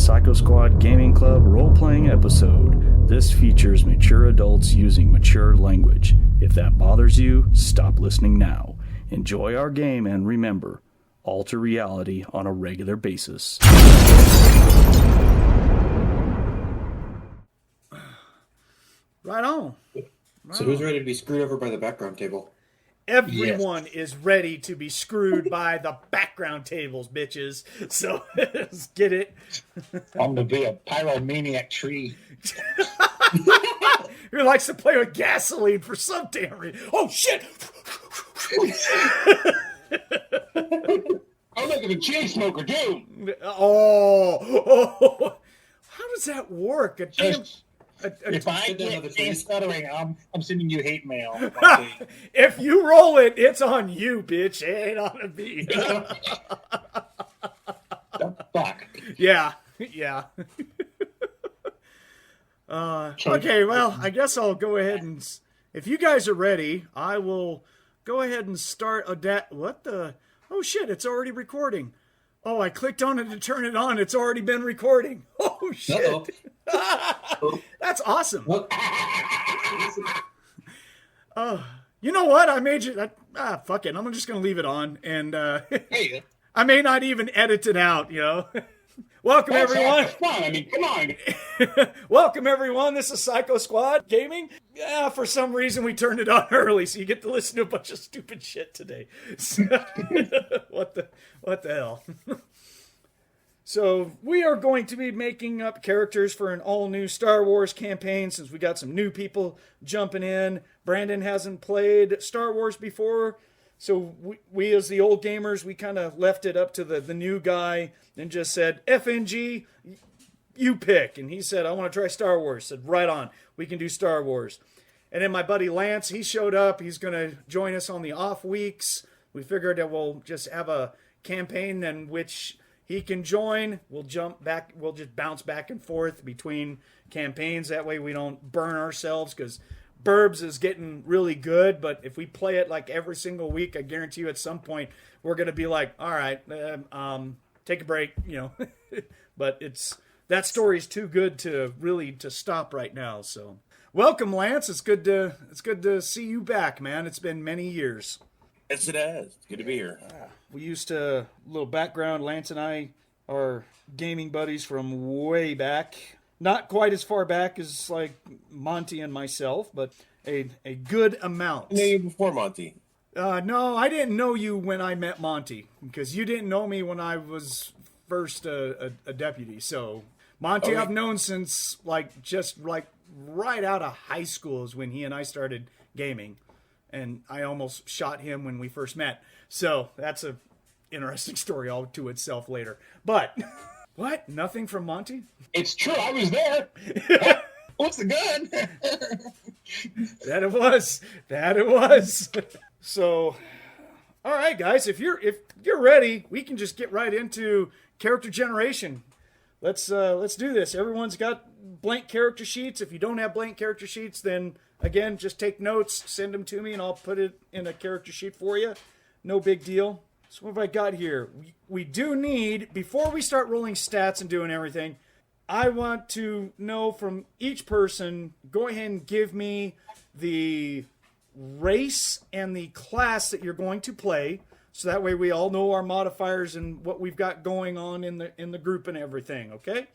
Psycho Squad Gaming Club role-playing episode. This features mature adults using mature language. If that bothers you, stop listening now. Enjoy our game and remember, alter reality on a regular basis. Right on. So who's ready to be screwed over by the background table? Everyone is ready to be screwed by the background tables, bitches. So let's get it. I'm going to be a pyromaniac tree. Who likes to play with gasoline for some damn reason. Oh, shit! I'm looking at a chain smoker, too. Oh. How does that work? If I get chain stuttering, I'm sending you hate mail. If you roll it, it's on you, bitch. It ain't on me. The fuck? Yeah. Okay, well, I guess I'll go ahead and... If you guys are ready, I will go ahead and start Adept... What the... Oh, shit, it's already recording. Oh, I clicked on it to turn it on. It's already been recording. Oh, shit. That's awesome. You know what? I made you... fuck it. I'm just going to leave it on. And Hey, I may not even edit it out, you know. Welcome, everyone. Fun. I mean, come on. Welcome, everyone. This is Psycho Squad Gaming. Yeah, for some reason, we turned it on early, so you get to listen to a bunch of stupid shit today. So, what the hell? So, we are going to be making up characters for an all-new Star Wars campaign, since we got some new people jumping in. Brandon hasn't played Star Wars before, so we as the old gamers, we kind of left it up to the new guy and just said, FNG, you pick. And he said, I want to try Star Wars. I said, right on. We can do Star Wars. And then my buddy Lance, he showed up. He's going to join us on the off weeks. We figured that we'll just have a campaign in which he can join. We'll jump back. We'll just bounce back and forth between campaigns. That way we don't burn ourselves, because Burbs is getting really good, but if we play it like every single week, I guarantee you at some point we're going to be like, all right, take a break, you know. But that story is too good to stop right now. So, welcome, Lance. It's good to see you back, man. It's been many years. Yes, it has. It's good to be here. We used to, little background, Lance and I are gaming buddies from way back. Not quite as far back as like Monte and myself, but a good amount. I knew you before Monte. No, I didn't know you when I met Monte, because you didn't know me when I was first a deputy. So Monte, I've known since just right out of high school is when he and I started gaming, and I almost shot him when we first met. So that's a interesting story all to itself later. But what? Nothing from Monte? It's true. I was there. What's the gun? That it was. So, all right, guys. If you're ready, we can just get right into character generation. Let's do this. Everyone's got blank character sheets. If you don't have blank character sheets, then again, just take notes, send them to me, and I'll put it in a character sheet for you. No big deal. So what have I got here? We do need, before we start rolling stats and doing everything, I want to know from each person, go ahead and give me the race and the class that you're going to play, so that way we all know our modifiers and what we've got going on in the group and everything, okay?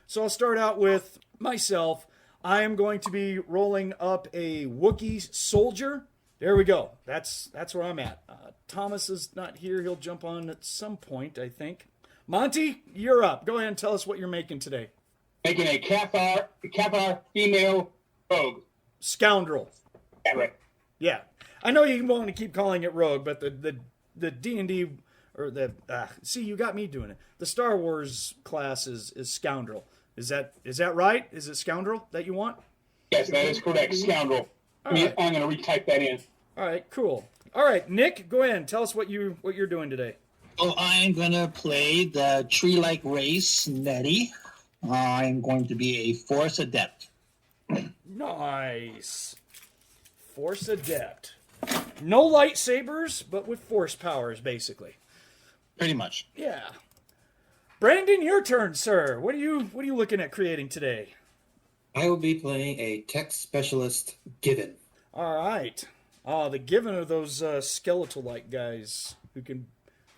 So I'll start out with myself. I am going to be rolling up a Wookie soldier. There we go. That's where I'm at. Thomas is not here. He'll jump on at some point, I think. Monte, you're up. Go ahead and tell us what you're making today. Making a Cathar female rogue. Scoundrel. Yeah, right. Yeah. I know you want to keep calling it rogue, but the D&D, or see, you got me doing it. The Star Wars class is Scoundrel. Is that right? Is it Scoundrel that you want? Yes, that is correct. Scoundrel. Right. I'm going to retype that in. All right, cool. All right, Nick, go ahead and tell us what you're doing today. Oh, I'm going to play the tree-like race, Neti. I'm going to be a Force Adept. Nice. Force Adept. No lightsabers, but with force powers, basically. Pretty much. Yeah. Brandon, your turn, sir. What are you looking at creating today? I will be playing a tech specialist, Givin. All right. The Givin are those skeletal-like guys who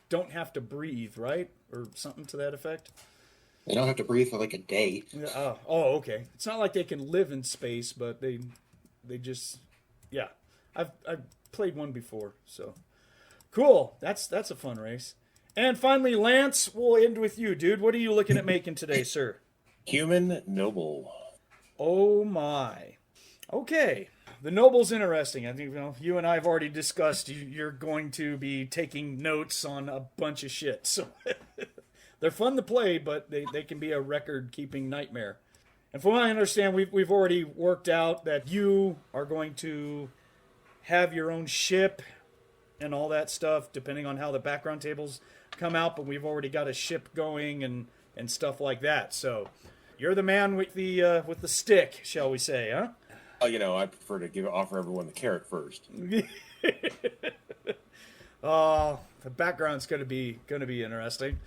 don't have to breathe, right? Or something to that effect? They don't have to breathe for like a day. Okay. It's not like they can live in space, but they just, yeah. I've played one before, so cool. That's a fun race. And finally, Lance, we'll end with you, dude. What are you looking at making today, sir? Human Noble. Oh my. Okay. The Noble's interesting. I think you and I have already discussed you're going to be taking notes on a bunch of shit. So they're fun to play, but they can be a record-keeping nightmare. And from what I understand, we've already worked out that you are going to have your own ship and all that stuff, depending on how the background tables come out. But we've already got a ship going and stuff like that. So you're the man with the stick, shall we say, huh? I prefer to offer everyone the carrot first. Oh, the background's gonna be interesting.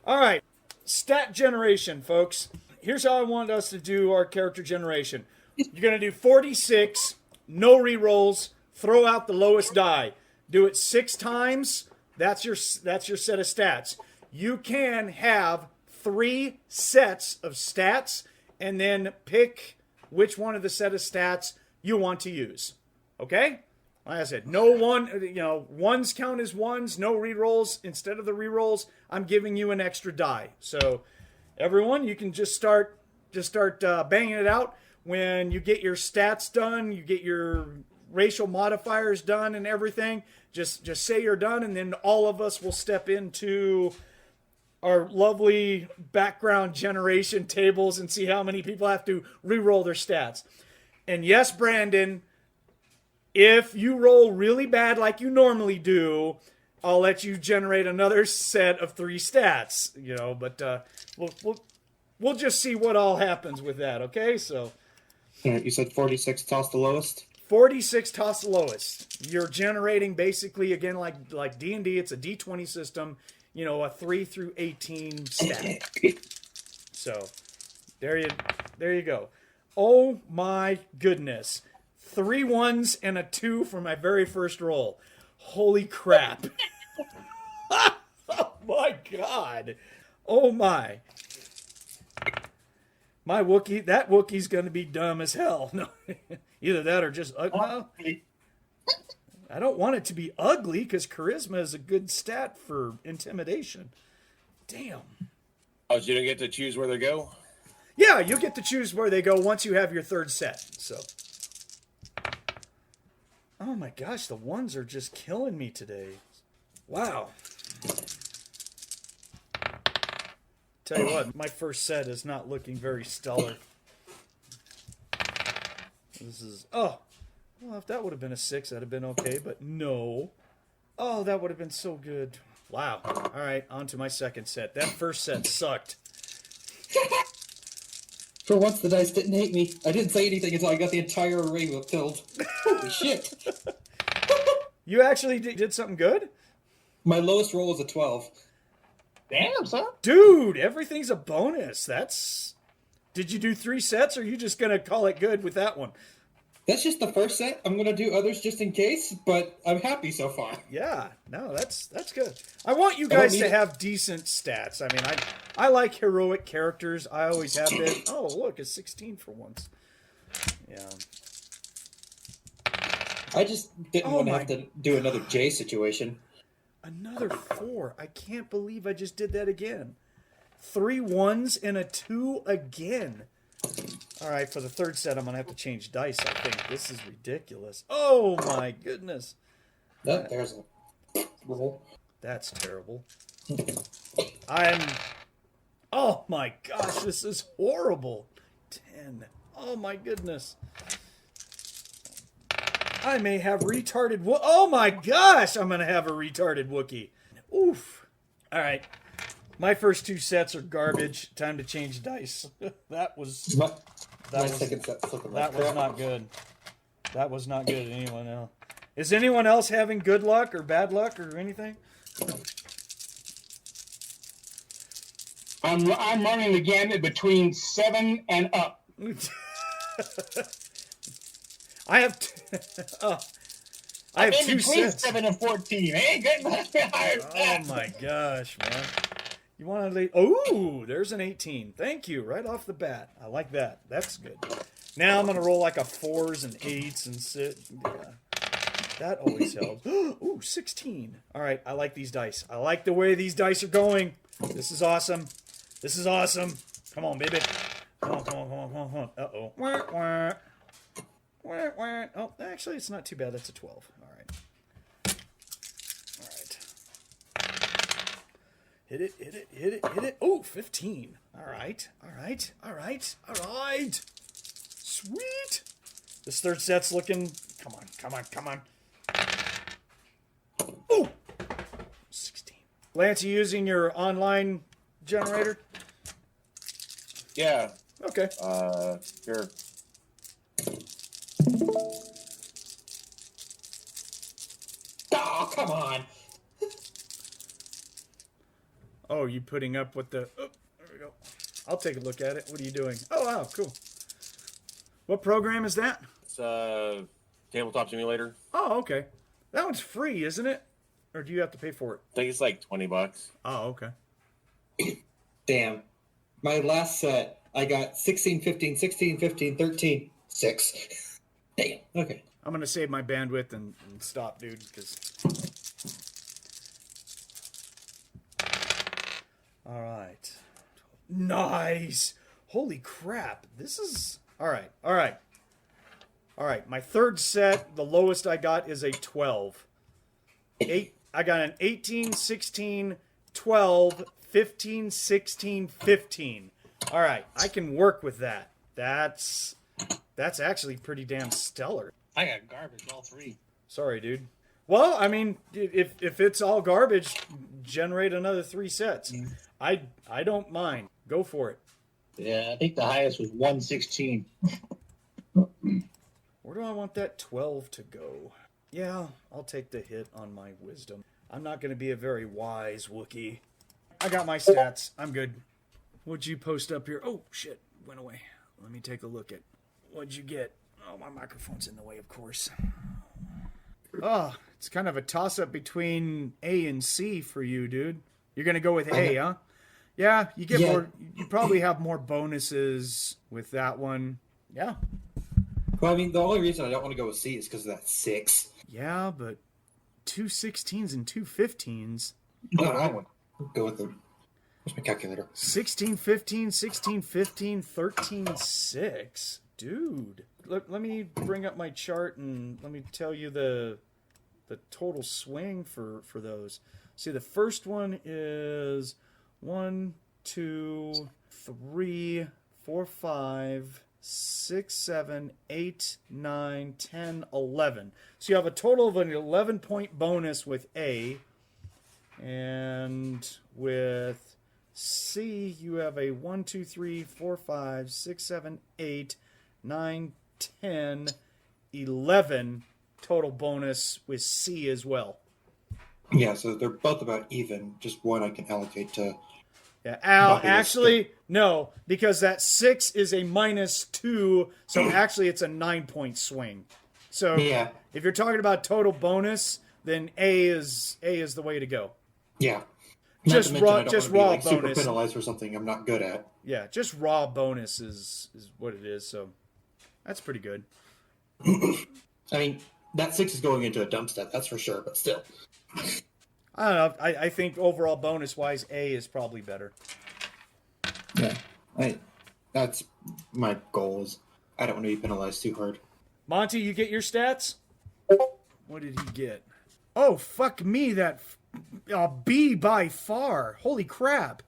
All right, stat generation, folks. Here's how I want us to do our character generation. You're gonna do 46, no rerolls, throw out the lowest die. Do it 6 times. That's your set of stats. You can have 3 sets of stats, and then pick which one of the set of stats you want to use. Okay? Like I said, no ones count as ones, no rerolls. Instead of the rerolls, I'm giving you an extra die. So everyone, you can just start banging it out. When you get your stats done, you get your racial modifiers done and everything, just say you're done, and then all of us will step into our lovely background generation tables and see how many people have to re-roll their stats. And yes, Brandon, if you roll really bad like you normally do, I'll let you generate another set of 3 stats. But we'll just see what all happens with that. Okay, so You said 46 toss the lowest? 46 toss the lowest. You're generating basically, again, like D&D, it's a D20 system. A 3 through 18 stat. So, there you go. Oh my goodness. 3 1s and a 2 for my very first roll. Holy crap. Oh my god. Oh my. My Wookie, that Wookie's gonna be dumb as hell. No, either that or just... I don't want it to be ugly, because charisma is a good stat for intimidation. Damn. Oh, so you don't get to choose where they go? Yeah, you get to choose where they go once you have your 3rd set. So. Oh my gosh, the ones are just killing me today. Wow. Tell you what, my first set is not looking very stellar. This is... Well, if that would have been a 6, that'd have been okay, but no. Oh, that would have been so good. Wow. All right, on to my second set. That first set sucked. For once, the dice didn't hate me. I didn't say anything until I got the entire array filled. Holy shit. You actually did something good? My lowest roll was a 12. Damn, son. Dude, everything's a bonus. Did you do 3 sets, or are you just going to call it good with that one? That's just the first set. I'm going to do others just in case, but I'm happy so far. Yeah, no, that's good. I want you guys to have decent stats. I mean, I like heroic characters. I always have been. Oh, look, it's 16 for once. Yeah. I just didn't want to have to do another J situation. Another 4. I can't believe I just did that again. 3 1s and a 2 again. All right, for the 3rd set, I'm going to have to change dice, I think. This is ridiculous. Oh, my goodness. There's a roll. That's terrible. Oh, my gosh, this is horrible. 10. Oh, my goodness. I may have retarded... Oh, my gosh, I'm going to have a retarded Wookie. Oof. All right. My first 2 sets are garbage. Time to change dice. That was not good. That was not good to anyone else. Is anyone else having good luck or bad luck or anything? I'm running the gamut between 7 and up. I have I have in two between sets. 7 and 14. Ain't good much higher than Oh that. my gosh, man. You want to leave? Oh, there's an 18. Thank you. Right off the bat. I like that. That's good. Now I'm going to roll like a 4s and 8s and sit. Yeah. That always helps. Ooh, 16. All right. I like these dice. I like the way these dice are going. This is awesome. This is awesome. Come on, baby. Come on, come on, come on, come on, come on. Uh-oh. Wah, wah. Wah, wah. Oh, actually, it's not too bad. That's a 12. All right. All right. Hit it, hit it, hit it, hit it. Oh, 15. All right, all right, all right, all right. Sweet. This third set's looking... Come on, come on, come on. Oh! 16. Lance, you using your online generator? Yeah. Okay. Sure. Oh, come on. Oh, you putting up with the... Oh, there we go. I'll take a look at it. What are you doing? Oh, wow, cool. What program is that? It's Tabletop Simulator. Oh, okay. That one's free, isn't it? Or do you have to pay for it? I think it's like $20. Oh, okay. Damn. My last set, I got 16, 15, 16, 15, 13, 6. Damn. Okay. I'm going to save my bandwidth and stop, dude, because... All right. Nice. Holy crap. This is... All right. All right. All right. My third set, the lowest I got is a 12. I got an 18, 16, 12, 15, 16, 15. All right. I can work with that. That's actually pretty damn stellar. I got garbage, all 3. Sorry, dude. Well, I mean, if it's all garbage, generate another 3 sets. I don't mind. Go for it. Yeah, I think the highest was 116. Where do I want that 12 to go? Yeah, I'll take the hit on my wisdom. I'm not going to be a very wise Wookie. I got my stats. I'm good. What'd you post up here? Oh, shit. Went away. Let me take a look at... What'd you get? Oh, my microphone's in the way, of course. Oh, it's kind of a toss-up between A and C for you, dude. You're going to go with A, huh? Yeah, you get more... You probably have more bonuses with that one. Yeah. Well, I mean, the only reason I don't want to go with C is because of that 6. Yeah, but 2 16s and 2 15s. No, I want to go with the... Where's my calculator? 16, 15, 16, 15, 13, 6. Dude. Let me bring up my chart and let me tell you the total swing for those. See, the first one is 1, 2, 3, 4, 5, 6, 7, 8, 9, 10, 11. So you have a total of an 11-point bonus with A. And with C, you have a 1, 2, 3, 4, 5, 6, 7, 8, 9, 10, 11 total bonus with C as well. Yeah, so they're both about even. Just one I can allocate to... Yeah, actually, no, because that 6 is a -2, so actually it's a 9-point swing. So yeah. If you're talking about total bonus, then A is the way to go. Yeah. Just raw like super bonus. penalized for something I'm not good at. Yeah, just raw bonus is what it is. So that's pretty good. I mean, that 6 is going into a dump step, that's for sure, but still. I don't know. I think overall bonus-wise, A is probably better. Yeah. That's my goal is I don't want to be penalized too hard. Monte, you get your stats? What did he get? Oh, fuck me, that B by far. Holy crap.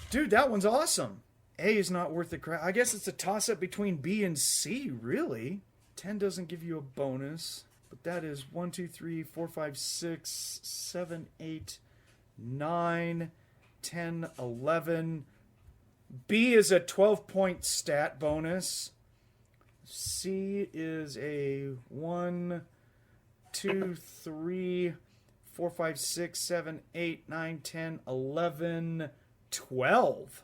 Dude, that one's awesome. A is not worth the crap. I guess it's a toss-up between B and C, really. 10 doesn't give you a bonus. But that is 1, 2, 3, 4, 5, 6, 7, 8, 9, 10, 11. B is a 12-point stat bonus. C is a 1, 2, 3, 4, 5, 6, 7, 8, 9, 10, 11, 12.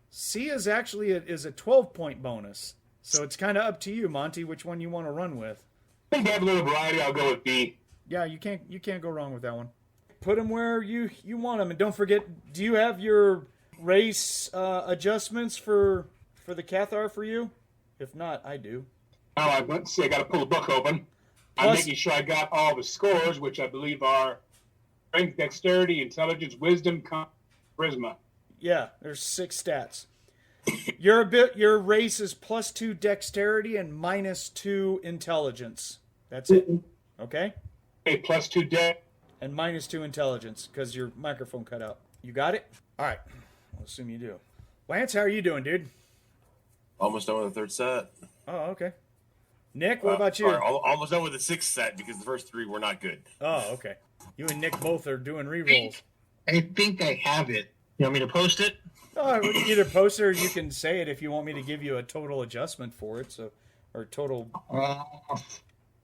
C is actually is a 12-point bonus. So it's kind of up to you, Monte, which one you want to run with. I think I have a little variety. I'll go with B. Yeah, you can't go wrong with that one. Put them where you want them, and don't forget. Do you have your race adjustments for the Cathar for you? If not, I do. Oh, let's see. I got to pull the book open. I'm Plus- making sure I got all the scores, which I believe are strength, dexterity, intelligence, wisdom, charisma. Yeah, there's 6 stats. Your race is +2 dexterity and -2 intelligence. That's it. Okay? Okay, +2 dex. And -2 intelligence, because your microphone cut out. You got it? All right. I'll assume you do. Lance, how are you doing, dude? Almost done with the third set. Oh, okay. Nick, what about you? Sorry, almost done with the sixth set because the first 3 were not good. Oh, okay. You and Nick both are doing rerolls. I think I have it. You want me to post it? Oh, either post it or you can say it if you want me to give you a total adjustment for it. So, or total.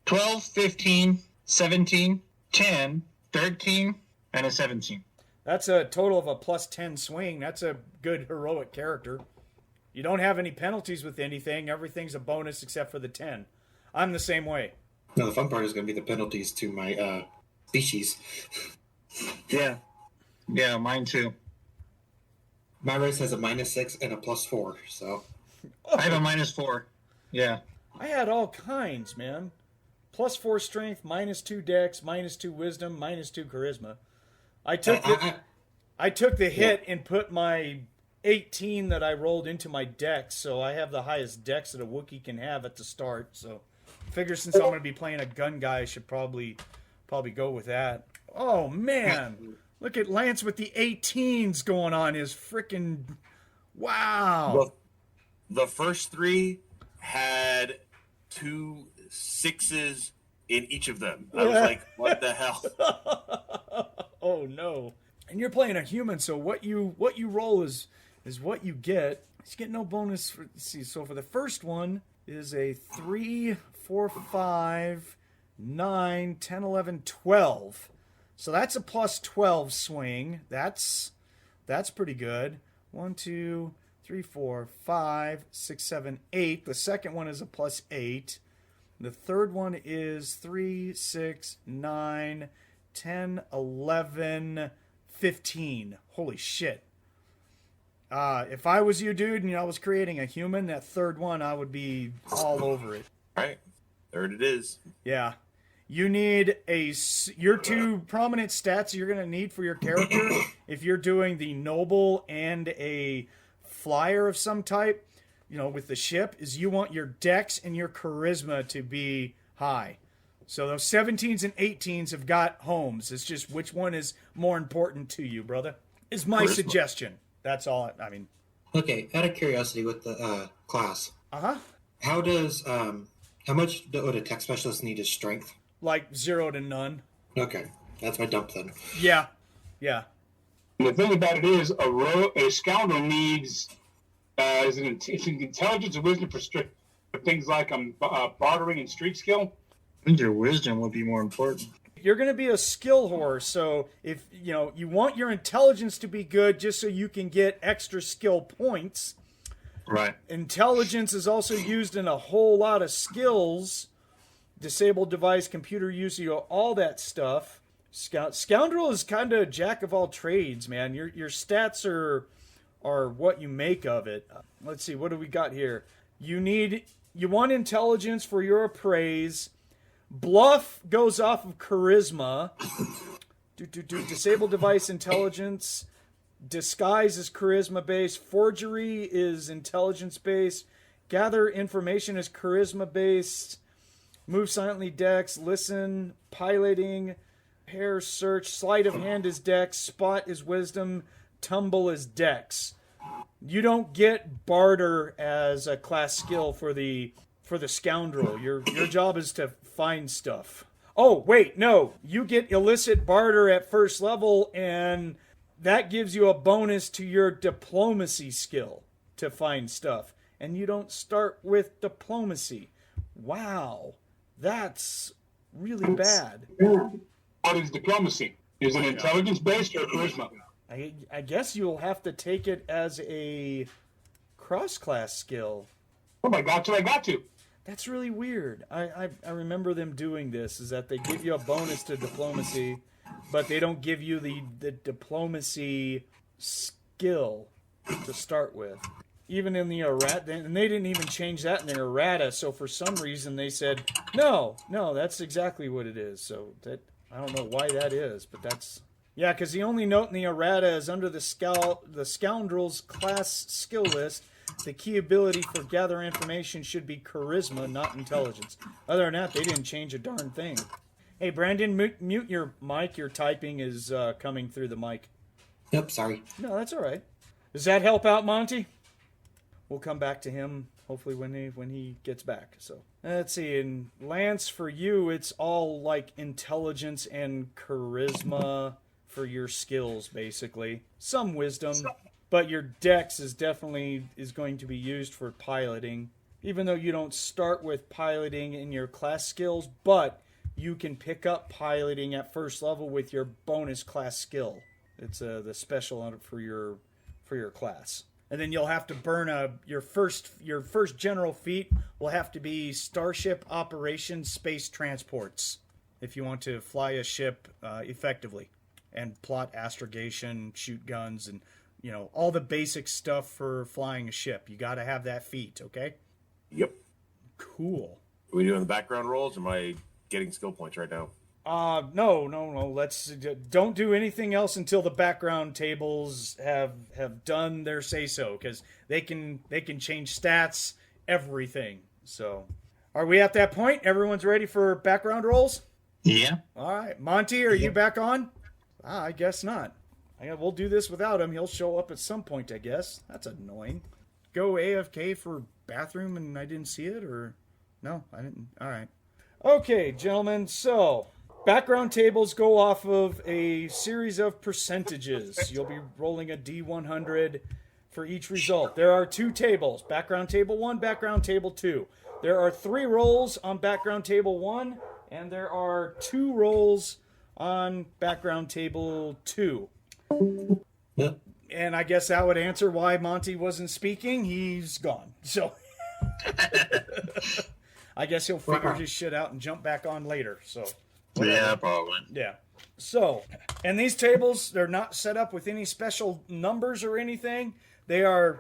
12, 15, 17, 10, 13, and a 17. That's a total of a +10 swing. That's a good heroic character. You don't have any penalties with anything. Everything's a bonus except for the 10. I'm the same way. No, the fun part is going to be the penalties to my species. Yeah. Yeah, mine too. My race has a -6 and a +4, so. I have a -4. Yeah. I had all kinds, man. +4 strength, -2 dex, -2 wisdom, -2 charisma. I took the hit and put my 18 that I rolled into my dex, so I have the highest dex that a Wookiee can have at the start. So, figure since I'm going to be playing a gun guy, I should probably go with that. Oh man, look at Lance with the 18s going on his freaking wow. The first 3 had 2 6s in each of them. I was like, what the hell? Oh no. And you're playing a human, so what you roll is what you get. You get no bonus for, let's see, so for the first one is a 3, 4, 5, 9, 10, 11, 12. So that's a +12 swing. That's pretty good. 1, 2, 3, 4, 5, 6, 7, 8. The second one is a +8. The third one is 3, 6, 9, 10, 11, 15. Holy shit. If I was you, dude, and I was creating a human, that third one, I would be all over it. All right. Third it is. Yeah. You need your 2 prominent stats you're going to need for your character if you're doing the noble and a flyer of some type, with the ship, is you want your dex and your charisma to be high. So those 17s and 18s have got homes. It's just which one is more important to you, brother, is my suggestion. That's all. I mean. Okay, out of curiosity with the class. Uh-huh. How does, how much would a tech specialist need as strength? Like 0 to none. Okay, that's my dump then. Yeah. And the thing about it is, a scoundrel needs it's an intelligence and wisdom for things like bartering and street skill. I think your wisdom would be more important. You're going to be a skill whore, so if you want your intelligence to be good just so you can get extra skill points. Right. Intelligence is also used in a whole lot of skills. Disabled device, computer use, all that stuff. Scoundrel is kind of jack of all trades, man. Your stats are what you make of it. Let's see, what do we got here? You want intelligence for your appraise. Bluff goes off of charisma. Disabled device intelligence. Disguise is charisma based. Forgery is intelligence based. Gather information is charisma based. Move silently dex. Listen. Piloting. Hair search. Sleight of hand is dex. Spot is wisdom. Tumble is dex. You don't get barter as a class skill for the scoundrel. Your job is to find stuff. Oh, wait, no. You get illicit barter at first level, and that gives you a bonus to your diplomacy skill to find stuff. And you don't start with diplomacy. Wow. That's really bad. What is diplomacy? Is it intelligence-based or charisma? I guess you'll have to take it as a cross-class skill. Oh, I got to. That's really weird. I remember them doing this, is that they give you a bonus to diplomacy, but they don't give you the diplomacy skill to start with. Even in the errata, and they didn't even change that in the errata, so for some reason they said, no, that's exactly what it is. So that I don't know why that is, but that's... Yeah, because the only note in the errata is under the Scoundrel's class skill list, the key ability for gather information should be charisma, not intelligence. Other than that, they didn't change a darn thing. Hey, Brandon, mute your mic. Your typing is coming through the mic. Yep, sorry. No, that's all right. Does that help out, Monte? We'll come back to him hopefully when he gets back. So let's see. And Lance, for you, it's all like intelligence and charisma for your skills, basically. Some wisdom, but your dex is definitely going to be used for piloting. Even though you don't start with piloting in your class skills, but you can pick up piloting at first level with your bonus class skill. It's the special on it for your class. And then you'll have to burn your first general feat will have to be Starship Operations Space Transports if you want to fly a ship effectively and plot astrogation, shoot guns, and all the basic stuff for flying a ship. You got to have that feat, okay? Yep. Cool. Are we doing the background rolls? Or am I getting skill points right now? No. Don't do anything else until the background tables have done their say-so, because they can change stats, everything. So, are we at that point? Everyone's ready for background rolls? Yeah. All right. Monte, are you back on? I guess not. We'll do this without him. He'll show up at some point, I guess. That's annoying. Go AFK for bathroom and I didn't see it, or... No, I didn't. All right. Okay, gentlemen, so... Background tables go off of a series of percentages. You'll be rolling a D100 for each result. There are 2 tables, background table 1, background table 2. There are 3 rolls on background table 1, and there are 2 rolls on background table 2. Yep. And I guess that would answer why Monte wasn't speaking. He's gone. So I guess he'll figure his shit out and jump back on later. So... Whatever. Yeah, probably. Yeah. So, and these tables, they're not set up with any special numbers or anything. They are,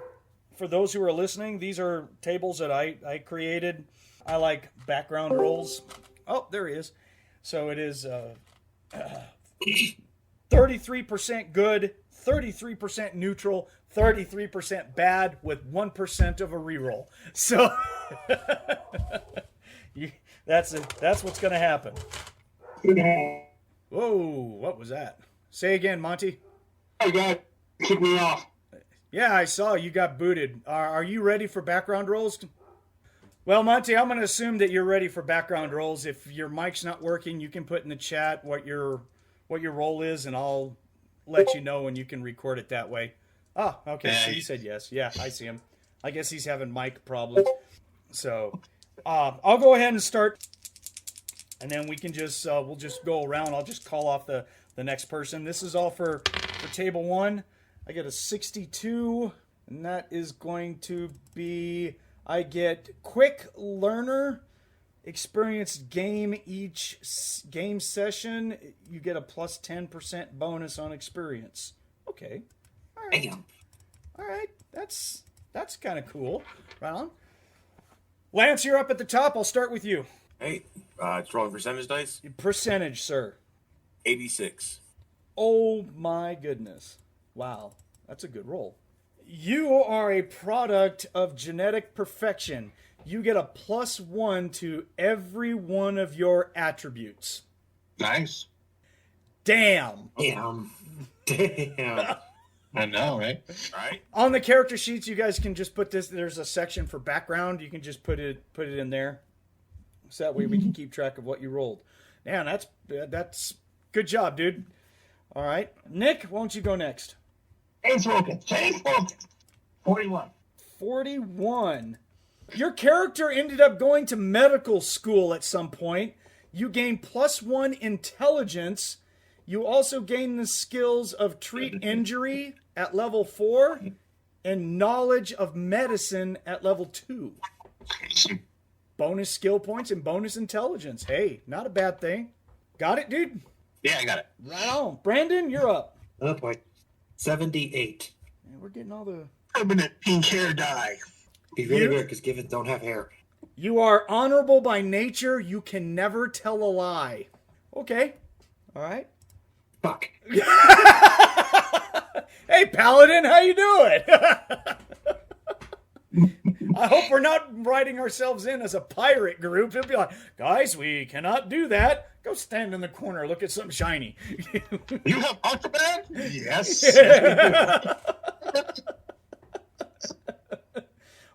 for those who are listening, these are tables that I created. I like background rolls. Oh, there he is. So it is 33% good, 33% neutral, 33% bad, with 1% of a reroll. So that's what's going to happen. Whoa, what was that? Say again, Monte. Oh, God, kick me off. Yeah, I saw you got booted. Are you ready for background rolls? Well, Monte, I'm going to assume that you're ready for background rolls. If your mic's not working, you can put in the chat what your role is, and I'll let you know, and you can record it that way. Oh, okay, so you said yes. Yeah, I see him. I guess he's having mic problems. So, I'll go ahead and start. And then we can just, we'll just go around. I'll just call off the next person. This is all for table 1. I get a 62, and that is going to be, I get quick learner, experienced game each game session. You get a plus 10% bonus on experience. Okay. All right. Damn. All right. That's kind of cool. Right on. Lance, you're up at the top. I'll start with you. Hey, it's rolling percentage dice. Percentage, sir. 86. Oh my goodness. Wow. That's a good roll. You are a product of genetic perfection. You get a +1 to every one of your attributes. Nice. Damn. Damn. I know, right? All right. On the character sheets, you guys can just put this. There's a section for background. You can just put it in there. So that way we can keep track of what you rolled. Man, that's good job, dude. All right. Nick, why don't you go next? Chain smoking. 41. 41. Your character ended up going to medical school at some point. You gain +1 intelligence. You also gain the skills of treat injury at level 4 and knowledge of medicine at level 2. Bonus skill points and bonus intelligence. Hey, not a bad thing. Got it, dude? Yeah, I got it. Right on. Brandon, you're up. Oh boy. 78. Man, we're getting all the... Permanent pink hair dye. Be really weird because Givin don't have hair. You are honorable by nature. You can never tell a lie. Okay. All right. Fuck. Hey, Paladin, how you doing? I hope we're not writing ourselves in as a pirate group. It'll be like, guys, we cannot do that. Go stand in the corner, look at something shiny. You have contraband? Yes.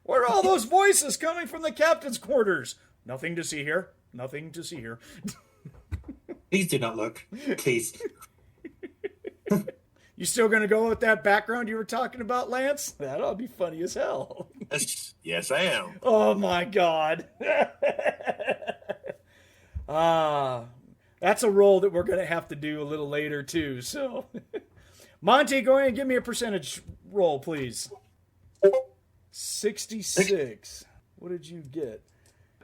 Where are all those voices coming from the captain's quarters? Nothing to see here. Nothing to see here. Please do not look. Please. You still going to go with that background you were talking about, Lance? That'll be funny as hell. Yes, I am. Oh, my God. That's a roll that we're going to have to do a little later, too. So, Monte, go ahead and give me a percentage roll, please. 66. What did you get?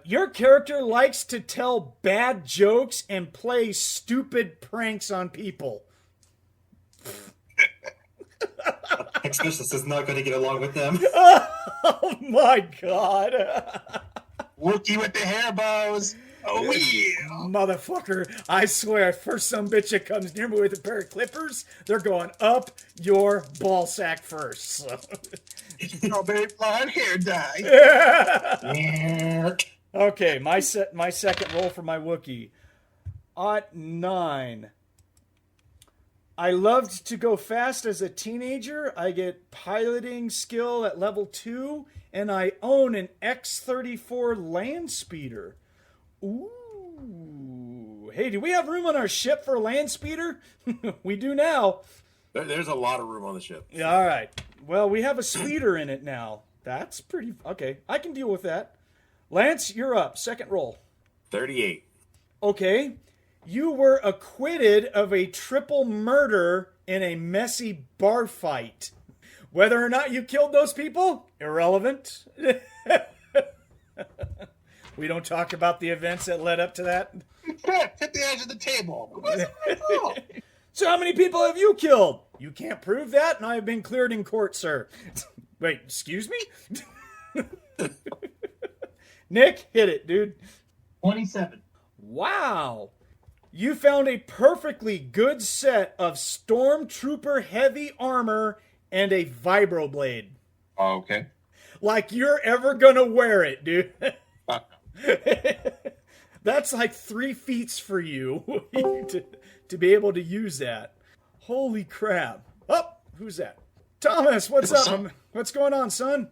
Your character likes to tell bad jokes and play stupid pranks on people. Tech Specialist is not going to get along with them. Oh, my God. Wookie with the hair bows. Oh, yeah. Motherfucker, I swear, if first some bitch that comes near me with a pair of clippers, they're going up your ball sack first. So. Strawberry blonde hair dye. Okay, my second roll for my Wookiee. At 9. I loved to go fast as a teenager. I get piloting skill at level 2, and I own an X-34 land speeder. Ooh. Hey, do we have room on our ship for a land speeder? We do now. There's a lot of room on the ship. Yeah, all right. Well, we have a speeder in it now. That's pretty... Okay, I can deal with that. Lance, you're up. Second roll. 38. Okay. You were acquitted of a triple murder in a messy bar fight. Whether or not you killed those people, irrelevant. We don't talk about the events that led up to that. Hit the edge of the table. So how many people have you killed? You can't prove that, and I have been cleared in court, sir. Wait, excuse me? Nick, hit it, dude. 27. Wow. You found a perfectly good set of Stormtrooper heavy armor and a vibroblade. Okay. Like you're ever gonna wear it, dude. That's like 3 feats for you to be able to use that. Holy crap. Oh, who's that? Thomas, what's up? What's going on, son?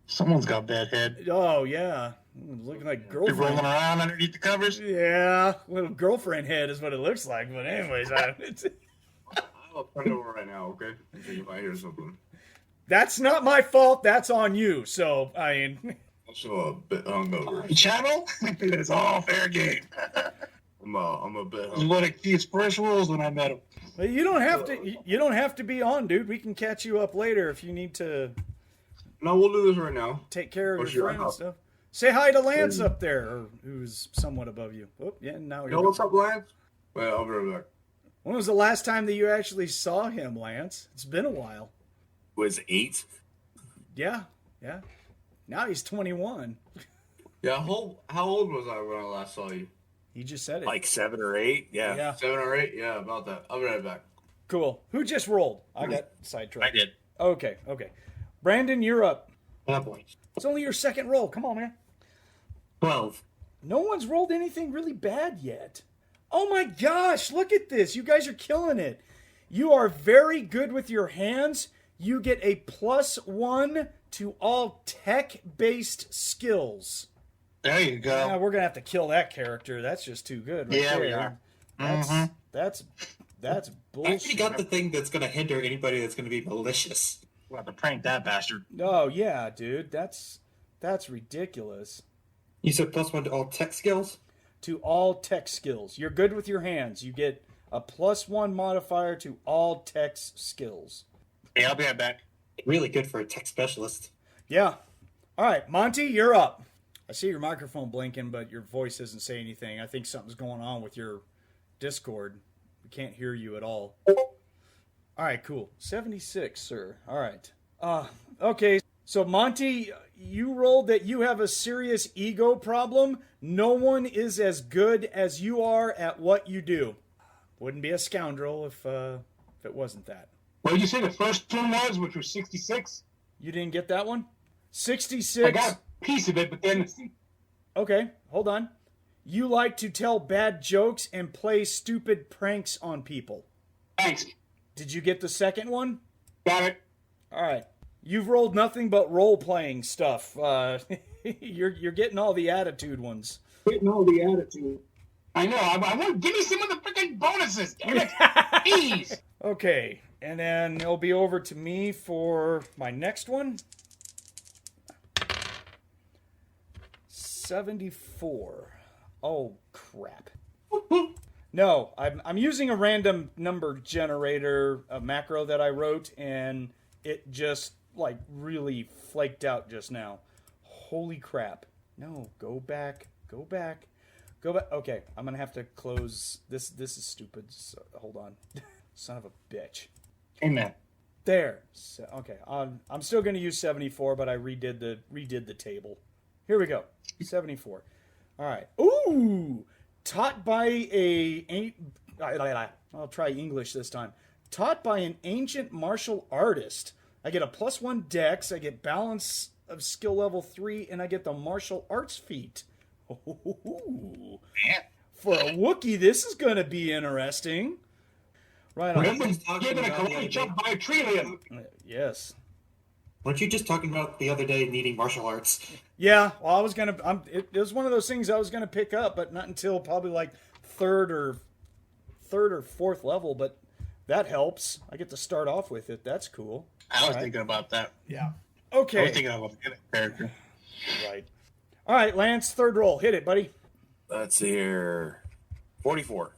Someone's got bad head. Oh, yeah. Looking like You're rolling girlfriend. around underneath the covers. Yeah, little girlfriend head is what it looks like. But anyways, I'll turn it over right now, okay? If I hear something. that's not my fault. That's on you. So, I mean... Also a bit hungover. Channel? It's all fair game. I'm a bit This is hungover. one of Keith's first rules when I met him. Well, you don't have to. You don't have to be on, dude. We can catch you up later if you need to No, we'll do this right now. take care of Oh, your sure, friend and I'll- stuff. Say hi to Lance up there, or who's somewhat above you. Oh, yeah, now Yo, you're. what's up, Lance? Well, I'll be right back. When was the last time that you actually saw him, Lance? It's been a while. Was 8? Yeah. Now he's 21. Yeah, how old was I when I last saw you? He just said it. Like 7 or 8? Yeah. 7 or 8? Yeah, about that. I'll be right back. Cool. Who just rolled? I got sidetracked. I did. Okay. Brandon, you're up. Oh boy. It's only your second roll. Come on, man. 12. No one's rolled anything really bad yet. Oh my gosh, look at this. You guys are killing it. You are very good with your hands. You get a +1 to all tech-based skills. There you go. Yeah, we're going to have to kill that character. That's just too good right Yeah, there. we are. That's I actually bullshit. got the thing that's going to hinder anybody that's going to be malicious. We'll have to prank that bastard. Oh, yeah, dude. That's ridiculous. You said +1 to all tech skills? To all tech skills. You're good with your hands. You get a +1 modifier to all text skills. Hey, I'll be right back. Really good for a tech specialist. Yeah. All right, Monte, you're up. I see your microphone blinking, but your voice doesn't say anything. I think something's going on with your Discord. We can't hear you at all. All right, cool. 76, sir. All right. Okay, so Monte, you rolled that you have a serious ego problem. No one is as good as you are at what you do. Wouldn't be a scoundrel if it wasn't that. What did you say the first one was, which was 66? You didn't get that one? 66. I got a piece of it, but then... Okay, hold on. You like to tell bad jokes and play stupid pranks on people. Thanks. Did you get the second one? Got it. All right. You've rolled nothing but role-playing stuff. You're getting all the attitude ones. Getting all the attitude. I know. I want give me some of the freaking bonuses. Damn it. Jeez. Okay, and then it'll be over to me for my next one. 74. Oh, crap. No, I'm using a random number generator, a macro that I wrote, and it just, like, really flaked out just now. Holy crap. No, go back. Okay, I'm going to have to close. This is stupid. So, hold on. Son of a bitch. Amen. There. So, okay, I'm still going to use 74, but I redid the table. Here we go. 74. All right. Ooh! Taught by I'll try English this time. Taught by an ancient martial artist. I get a +1 dex, I get balance of skill level 3, and I get the martial arts feat. Ooh. For a Wookiee, this is going to be interesting. Right on. Remember giving a karate chop by a tree limb. Yes. Weren't you just talking about the other day needing martial arts? Yeah, well, it was one of those things I was gonna pick up, but not until probably like third or fourth level. But that helps. I get to start off with it. That's cool. I was thinking about that. Yeah. I was Okay. thinking of a character. Right. All right, Lance. Third roll. Hit it, buddy. Let's see here. 44.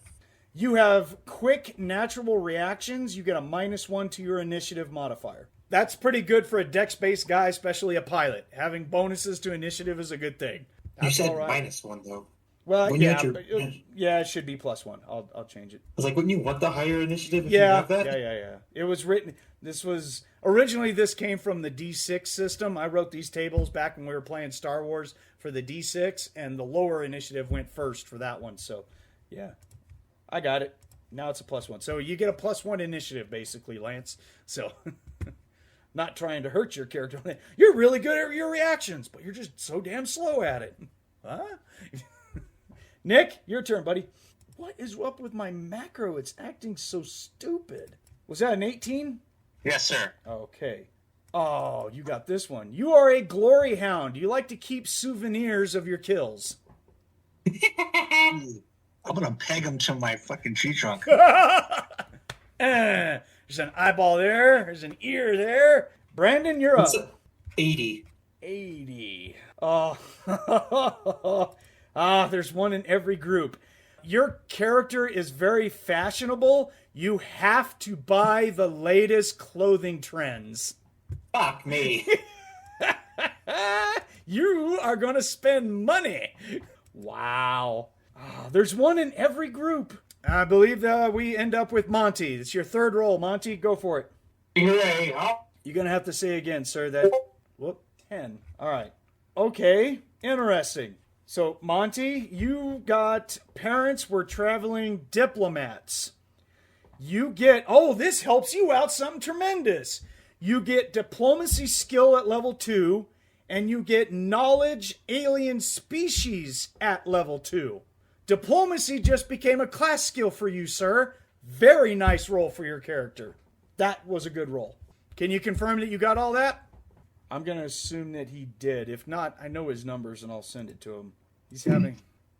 You have quick natural reactions. You get a -1 to your initiative modifier. That's pretty good for a dex-based guy, especially a pilot. Having bonuses to initiative is a good thing. You That's said all right. -1 though. Well, when you yeah, had your- but it should be +1. I'll change it. I was like, wouldn't you want the higher initiative if you Yeah, have that? yeah. It was written. Originally this came from the D6 system. I wrote these tables back when we were playing Star Wars for the D6, and the lower initiative went first for that one. So, yeah, I got it. Now it's a +1. So you get a +1 initiative, basically, Lance. So, not trying to hurt your character. You're really good at your reactions, but you're just so damn slow at it. Huh? Nick, your turn, buddy. What is up with my macro? It's acting so stupid. Was that an 18? Yes, sir. Okay. Oh, you got this one. You are a glory hound. You like to keep souvenirs of your kills. I'm gonna peg him to my fucking tree trunk. There's an eyeball there. There's an ear there. Brandon, you're up. What's 80? 80. Oh. There's one in every group. Your character is very fashionable. You have to buy the latest clothing trends. Fuck me. You are going to spend money. Wow. There's one in every group. I believe we end up with Monte. It's your third roll. Monte, go for it. Hooray, huh? You're going to have to say again, sir, that... Whoop, 10. All right. Okay, interesting. So, Monte, you got parents were traveling diplomats. You get... Oh, this helps you out something tremendous. You get diplomacy skill at level 2, and you get knowledge alien species at level 2. Diplomacy just became a class skill for you, sir. Very nice roll for your character. That was a good roll. Can you confirm that you got all that? I'm going to assume that he did. If not, I know his numbers and I'll send it to him.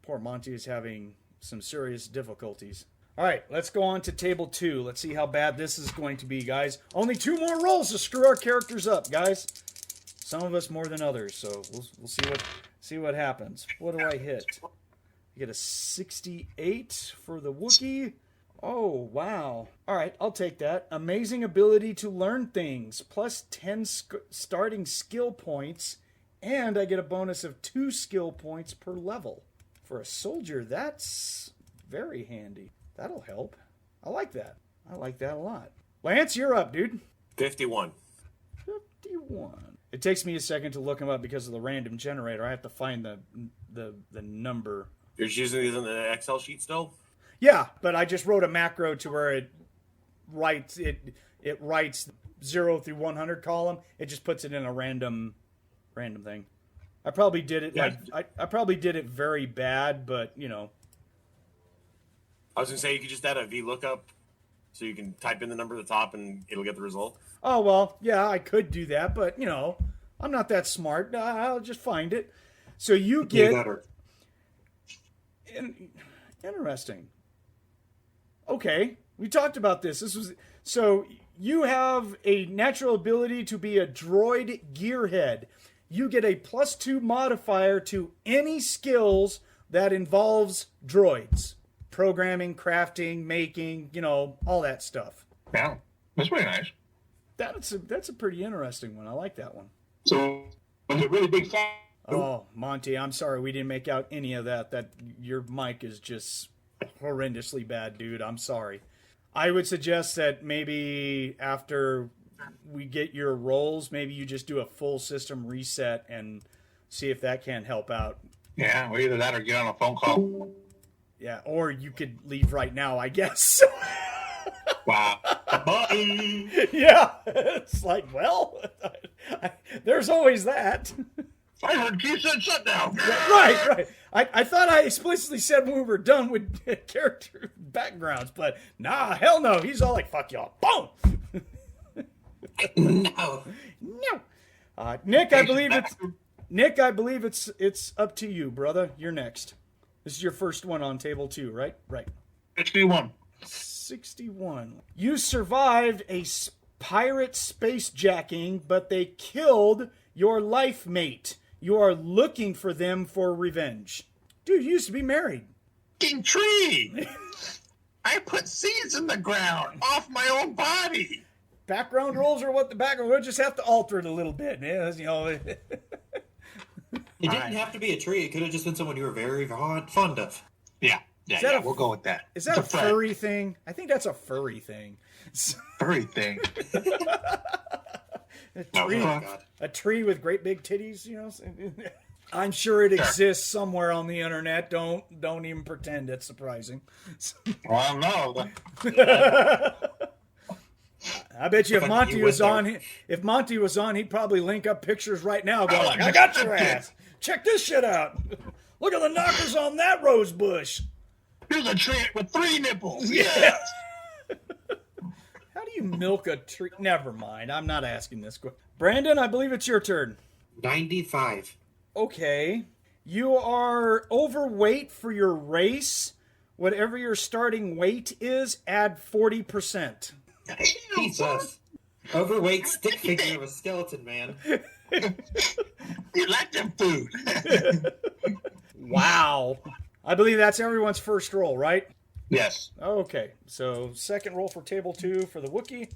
Poor Monte is having some serious difficulties. All right, let's go on to table 2. Let's see how bad this is going to be, guys. Only 2 more rolls to screw our characters up, guys. Some of us more than others, so we'll see what happens. What do I hit? I get a 68 for the Wookiee. Oh, wow. All right, I'll take that. Amazing ability to learn things, plus 10 starting skill points, and I get a bonus of 2 skill points per level. For a soldier, that's very handy. That'll help. I like that. I like that a lot. Lance, you're up, dude. 51. 51. It takes me a second to look them up because of the random generator. I have to find the number. You're just using these in the Excel sheet still? Yeah, but I just wrote a macro to where it writes 0 through 100 column. It just puts it in a random thing. I probably did it I probably did it very bad, but you know. I was gonna say you could just add a VLOOKUP so you can type in the number at the top and it'll get the result. Oh well, yeah, I could do that, but you know, I'm not that smart. I'll just find it. So you get interesting. Okay, we talked about this. So you have a natural ability to be a Droid Gearhead. You get a +2 modifier to any skills that involves droids. Programming, crafting, making, you know, all that stuff. Yeah, that's pretty nice. That's a pretty interesting one. I like that one. So, was it really big fan? Oh, Monte, I'm sorry we didn't make out any of that. That your mic is just horrendously bad, dude. I'm sorry. I would suggest that maybe after we get your rolls, maybe you just do a full system reset and see if that can help out. Yeah, well, either that or get on a phone call. Yeah, or you could leave right now, I guess. Wow. Yeah, it's like, well, there's always that. I heard you said shut down. Right. I thought I explicitly said when we were done with character backgrounds, but nah, hell no. He's all like, fuck y'all. Boom! No. Nick, I believe it's up to you, brother. You're next. This is your first one on table 2, right? Right. 61. 61. You survived a pirate space jacking, but they killed your life mate. You are looking for them for revenge. Dude, you used to be married. Fucking tree! I put seeds in the ground off my own body. Background rolls are what the background. We'll just have to alter it a little bit. Yeah, you know. It didn't have to be a tree. It could have just been someone you were very fond of. Yeah, we'll go with that. Is that a furry thing? I think that's a furry thing. Furry thing. A tree with great big titties, you know. I'm sure it exists somewhere on the internet. Don't even pretend it's surprising. Well, no. I bet you if Monte was on, he'd probably link up pictures right now going like, I got your ass. Check this shit out. Look at the knockers on that rose bush. Here's a tree with 3 nipples. Yes. How do you milk a tree? Never mind. I'm not asking this question. Brandon, I believe it's your turn. 95. Okay. You are overweight for your race. Whatever your starting weight is, add 40%. Jesus. Overweight stick figure of a skeleton man. You like them food. Wow. I believe that's everyone's first roll, right? Yes. Okay. So second roll for table 2 for the Wookie.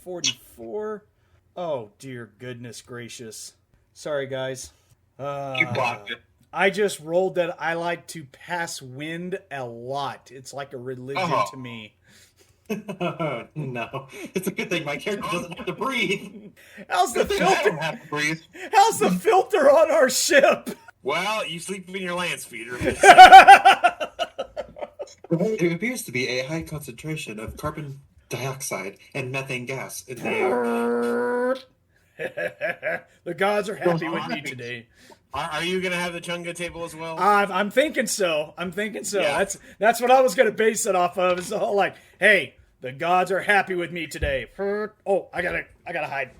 44. Oh, dear goodness gracious. Sorry, guys. You blocked it. I just rolled that I like to pass wind a lot. It's like a religion to me. No. It's a good thing my character doesn't have to breathe. How's the I filter? don't have to breathe. How's the filter on our ship? Well, you sleep in your land speeder. It appears to be a high concentration of carbon dioxide and methane gas in the air. The gods are happy with me today. Are you going to have the Chunga table as well? I'm thinking so. Yeah. That's what I was going to base it off of. It's all like, hey, the gods are happy with me today. Oh, I gotta hide.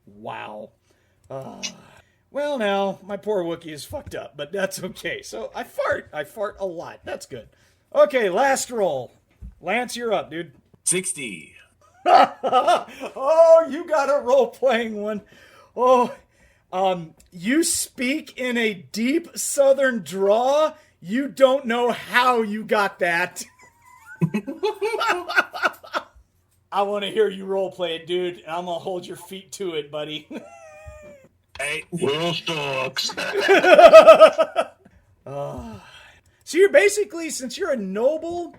Wow. Well, now my poor Wookie is fucked up, but that's okay. So I fart a lot. That's good. Okay, last roll. Lance, you're up, dude. 60. Oh, you got a role-playing one. Oh, You speak in a deep southern draw. You don't know how you got that. I want to hear you roleplay it, dude. And I'm going to hold your feet to it, buddy. Hey, Will sucks. So you're basically, since you're a noble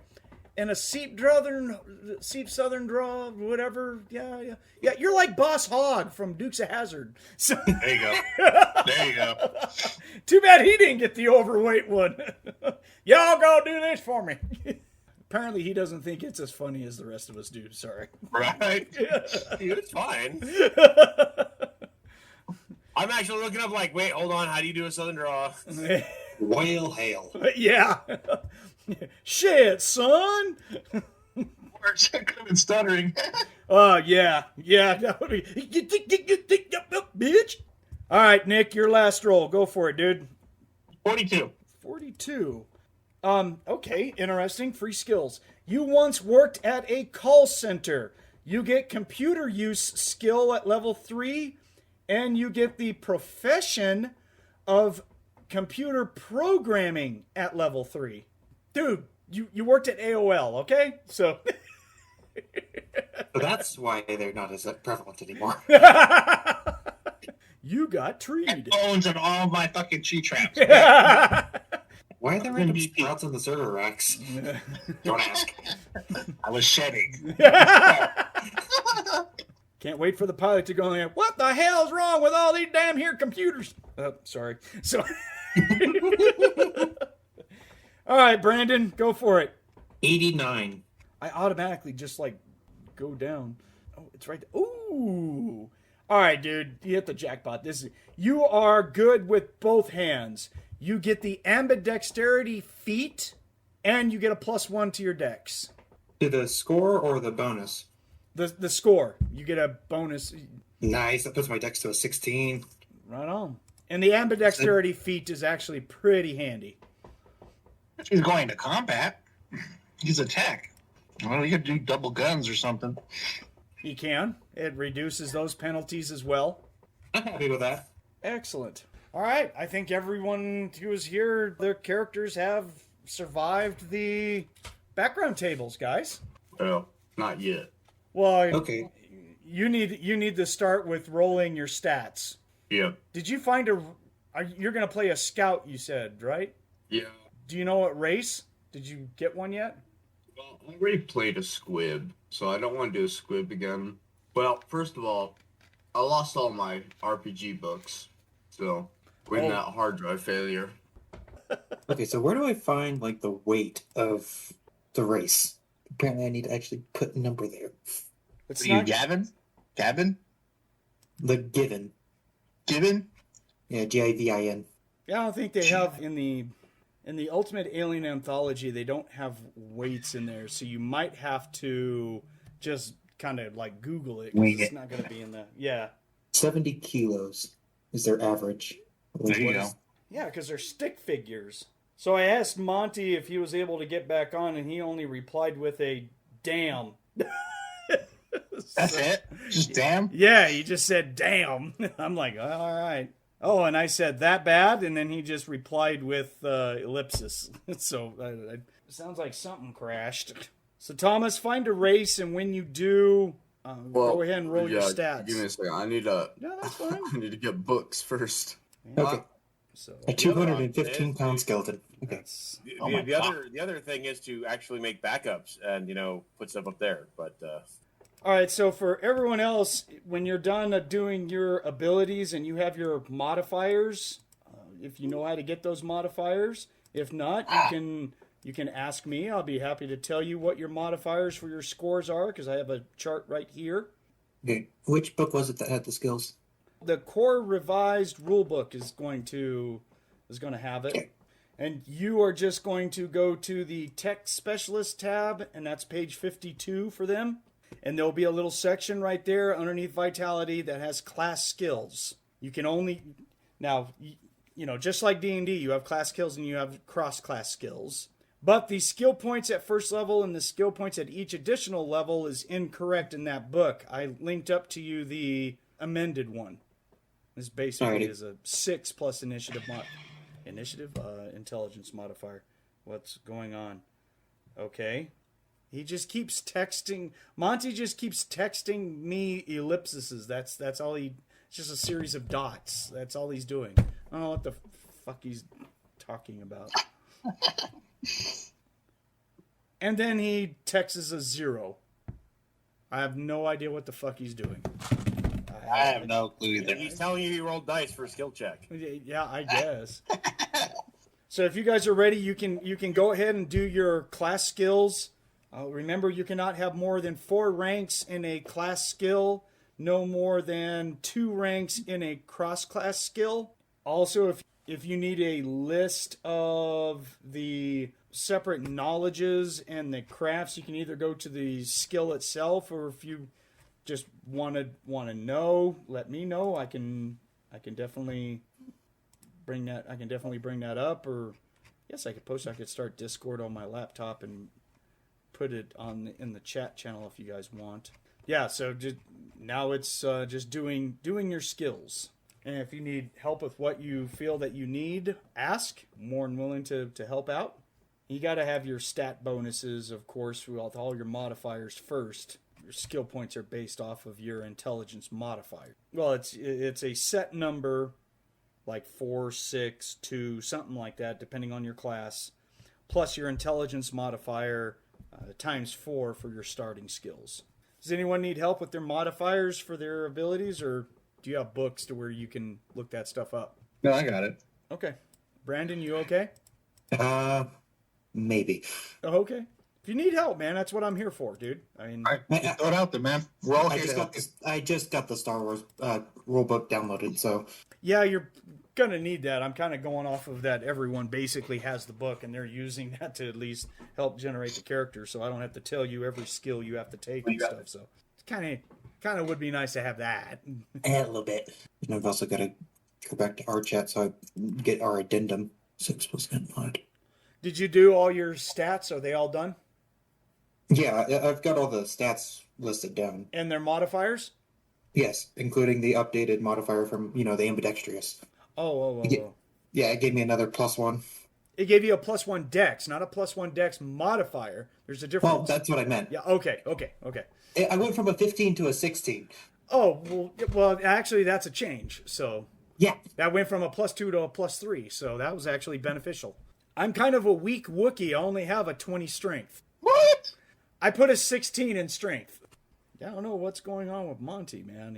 and a seep southern draw, whatever. Yeah. You're like Boss Hogg from Dukes of Hazzard. So there you go. There you go. too bad he didn't get the overweight one. Y'all go do this for me. Apparently he doesn't think it's as funny as the rest of us do. Sorry. Right? Dude, it's fine. I'm actually looking up like, wait, hold on. How do you do a southern draw? Whale hail. Yeah. Shit, son. Words. I could have been stuttering. Yeah. That would be... Bitch. All right, Nick, your last roll. Go for it, dude. 42. 42. Okay, interesting. Free skills. You once worked at a call center. You get computer use skill at level 3, and you get the profession of computer programming at level 3. Dude, you worked at AOL, okay? So That's why they're not as prevalent anymore. you got treed. Bones and all my fucking tree traps. Why are there random sprouts on the server racks? Don't ask. I was shedding. Can't wait for the pilot to go in. What the hell's wrong with all these damn here computers? Oh, sorry. So, all right, Brandon, go for it. 89. I automatically just like go down. Oh, it's right there. Ooh. All right, dude, you hit the jackpot. You are good with both hands. You get the ambidexterity feat, and you get a +1 to your dex. To the score or the bonus? The score. You get a bonus. Nice. That puts my dex to a 16. Right on. And the ambidexterity feat is actually pretty handy. If he's going to combat, he's a tech. Well, you could do double guns or something. You can. It reduces those penalties as well. I'm happy with that. Excellent. All right. I think everyone who is here, their characters have survived the background tables, guys. Well, not yet. Well, Okay. You need to start with rolling your stats. Yeah. Did you find you're going to play a scout, you said, right? Yeah. Do you know what race? Did you get one yet? Well, I already played a squib, so I don't want to do a squib again. Well, first of all, I lost all my RPG books, so we're in that hard drive failure. Okay, so where do I find, like, the weight of the race? Apparently I need to actually put a number there. It's Are you Gavin? Gavin? The Givin. Givin? Yeah, Givin. Yeah, I don't think they have in the Ultimate Alien Anthology. They don't have weights in there, so you might have to just kind of like Google it. 'Cause it's not going to be in the 70 kilos is their average. There you go. Yeah, because they're stick figures. So I asked Monte if he was able to get back on, and he only replied with a damn. That's it? Just damn? Yeah, he just said damn. I'm like, all right. Oh, and I said that bad, and then he just replied with ellipsis. So it sounds like something crashed. So Thomas, find a race, and when you do, go ahead and roll your stats. Give me a second. I need to. No, that's fine. I need to get books first. Okay. So A 215-pound skeleton. Okay. that's The other thing is to actually make backups and put stuff up there. But all right. So for everyone else, when you're done doing your abilities and you have your modifiers, if you know how to get those modifiers, if not, you can ask me. I'll be happy to tell you what your modifiers for your scores are because I have a chart right here. Okay. Which book was it that had the skills? The core revised rulebook is going to have it. Okay. And you are just going to go to the tech specialist tab, and that's page 52 for them. And there'll be a little section right there underneath vitality that has class skills. You can only now, just like D&D, you have class skills and you have cross-class skills. But the skill points at first level and the skill points at each additional level is incorrect in that book. I linked up to you the amended one. This basically Alrighty. is a 6 plus intelligence modifier. What's going on? Okay. He just keeps texting. Monte just keeps texting me ellipses. That's all he. It's just a series of dots. That's all he's doing. I don't know what the fuck he's talking about. And then he texts a 0. I have no idea what the fuck he's doing. I have no clue either. He's telling you he rolled dice for a skill check. Yeah, I guess. So if you guys are ready, you can go ahead and do your class skills. Remember, you cannot have more than 4 ranks in a class skill, no more than 2 ranks in a cross-class skill. Also, if you need a list of the separate knowledges and the crafts, you can either go to the skill itself, or if you just want to know, let me know. I can definitely bring that. I can definitely bring that up. Or yes, I could start Discord on my laptop and put it in the chat channel if you guys want. Yeah. So now it's just doing your skills. And if you need help with what you feel that you need, ask. More than willing to help out. You got to have your stat bonuses, of course, with all your modifiers first. Your skill points are based off of your intelligence modifier. Well, it's a set number, like 4, 6, 2, something like that, depending on your class, plus your intelligence modifier times 4 for your starting skills. Does anyone need help with their modifiers for their abilities, or do you have books to where you can look that stuff up? No, I got it. Okay. Brandon, you okay? Maybe. Oh, okay. If you need help, man, that's what I'm here for, dude. I mean, Throw it out there, man. We're all I here just to help. I just got the Star Wars rulebook downloaded, so yeah, you're gonna need that. I'm kind of going off of that. Everyone basically has the book, and they're using that to at least help generate the character, so I don't have to tell you every skill you have to take and stuff. So it's kind of would be nice to have that. a little bit. And I've also got to go back to our chat so I get our addendum. 6 plus 10 mod. Did you do all your stats? Are they all done? Yeah, I've got all the stats listed down. And their modifiers? Yes, including the updated modifier from, the ambidextrous. Oh. Yeah, it gave me another +1. It gave you a +1 dex, not a +1 dex modifier. There's a difference. Well, that's what I meant. Yeah, okay. I went from a 15 to a 16. Oh, well, actually, that's a change. So Yeah. that went from a +2 to a +3, so that was actually beneficial. I'm kind of a weak Wookie. I only have a 20 strength. What? I put a 16 in strength. I don't know what's going on with Monte, man.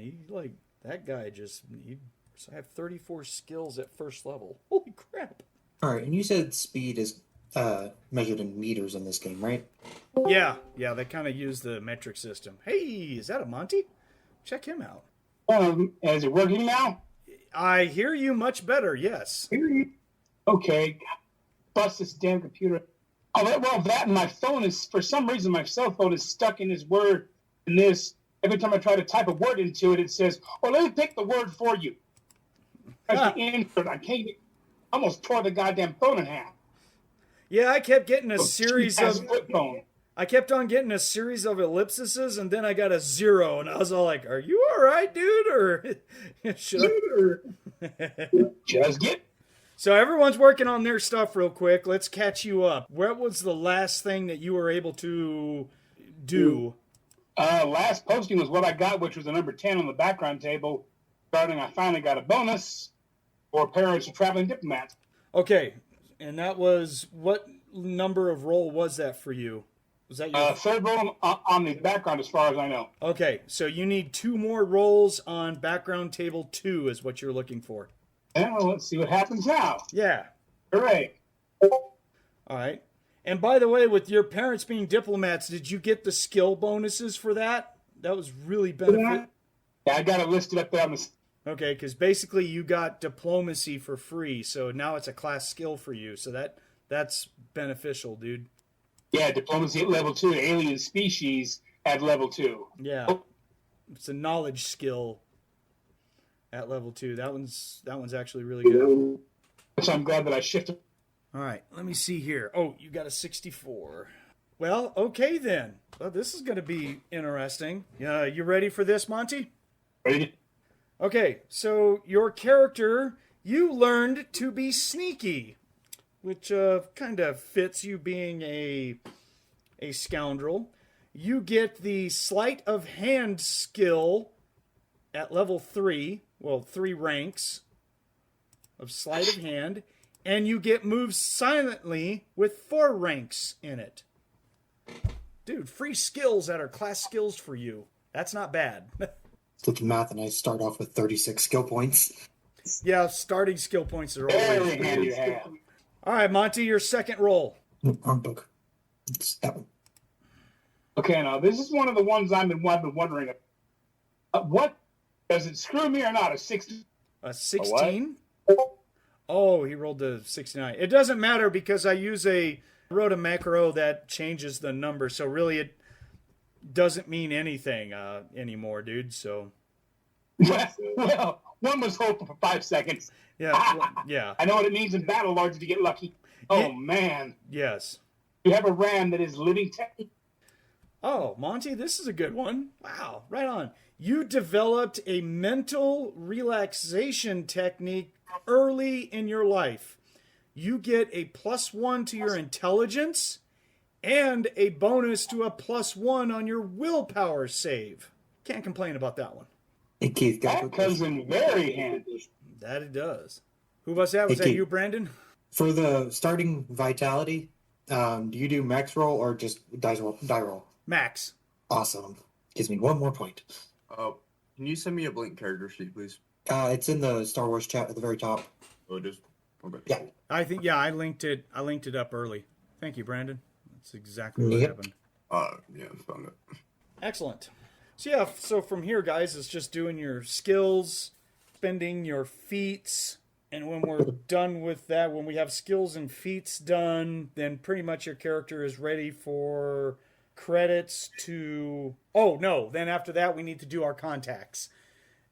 That guy I have 34 skills at first level. Holy crap. All right, and you said speed is measured in meters in this game, right? Yeah, they kind of use the metric system. Hey, is that a Monte? Check him out. Is it working now? I hear you much better, yes. Okay. Bust this damn computer. Oh, that and my phone is, for some reason, my cell phone is stuck in this word. And this, every time I try to type a word into it, it says, "Oh, let me pick the word for you." That's the insert. I can't. Almost tore the goddamn phone in half. Yeah, I kept getting a series of. Flip phone. I kept on getting a series of ellipses, and then I got a 0, and I was all like, "Are you all right, dude?" Or should Just get. So everyone's working on their stuff real quick. Let's catch you up. What was the last thing that you were able to do? Last posting was what I got, which was a number 10 on the background table. Starting, I finally got a bonus for parents of traveling diplomats. Okay, and that was, what number of roll was that for you? Was that your third roll on the background, as far as I know. Okay, so you need 2 more rolls on background table 2 is what you're looking for. Yeah, well, let's see what happens now. Yeah. Hooray. All right. And by the way, with your parents being diplomats, did you get the skill bonuses for that? That was really beneficial. Yeah, I got it listed up there on the... Okay, because basically you got diplomacy for free, so now it's a class skill for you. So that's beneficial, dude. Yeah, diplomacy at level 2, alien species at level 2. Yeah. It's a knowledge skill at level 2. That one's actually really good. So I'm glad that I shifted. All right, let me see here. Oh, you got a 64. Well, okay then. Well, this is going to be interesting. You ready for this, Monte? Ready? Okay, so your character, you learned to be sneaky, which kind of fits you being a scoundrel. You get the sleight of hand skill at level 3, well, 3 ranks of sleight of hand, and you get moves silently with 4 ranks in it. Dude, free skills that are class skills for you. That's not bad. Look at math, and I start off with 36 skill points. Yeah, starting skill points are always Every hand you have. All right, Monte, your second roll. Wrong book. It's that one. Okay, now this is one of the ones I've been wondering. What does it screw me or not? A 16? A 16? Oh, he rolled a 69. It doesn't matter because I wrote a macro that changes the number, so really it doesn't mean anything anymore, dude. So, well, one was hopeful for 5 seconds. yeah, yeah. I know what it means in battle lords to get lucky. Oh, man. Yes. You have a ram that is living technique. Oh, Monte, this is a good one. Wow, right on. You developed a mental relaxation technique early in your life. You get a +1 to your intelligence and a bonus to a +1 on your willpower save. Can't complain about that one. Hey, Keith, That comes in very handy. That it does. Who was that? Was Hey, that Keith. you, Brandon? For the starting vitality, do you do max roll or just die roll? Max. Awesome. Gives me 1 more point. Can you send me a blank character sheet, please? It's in the Star Wars chat at the very top. Oh, it is? Okay. Yeah. I think, yeah, I linked it up early. Thank you, Brandon. That's exactly what Yep. happened. Yeah, found it. Excellent. So yeah, so from here, guys, it's just doing your skills, spending your feats, and when we're done with that, when we have skills and feats done, then pretty much your character is ready for credits to... Oh, no, then after that, we need to do our contacts.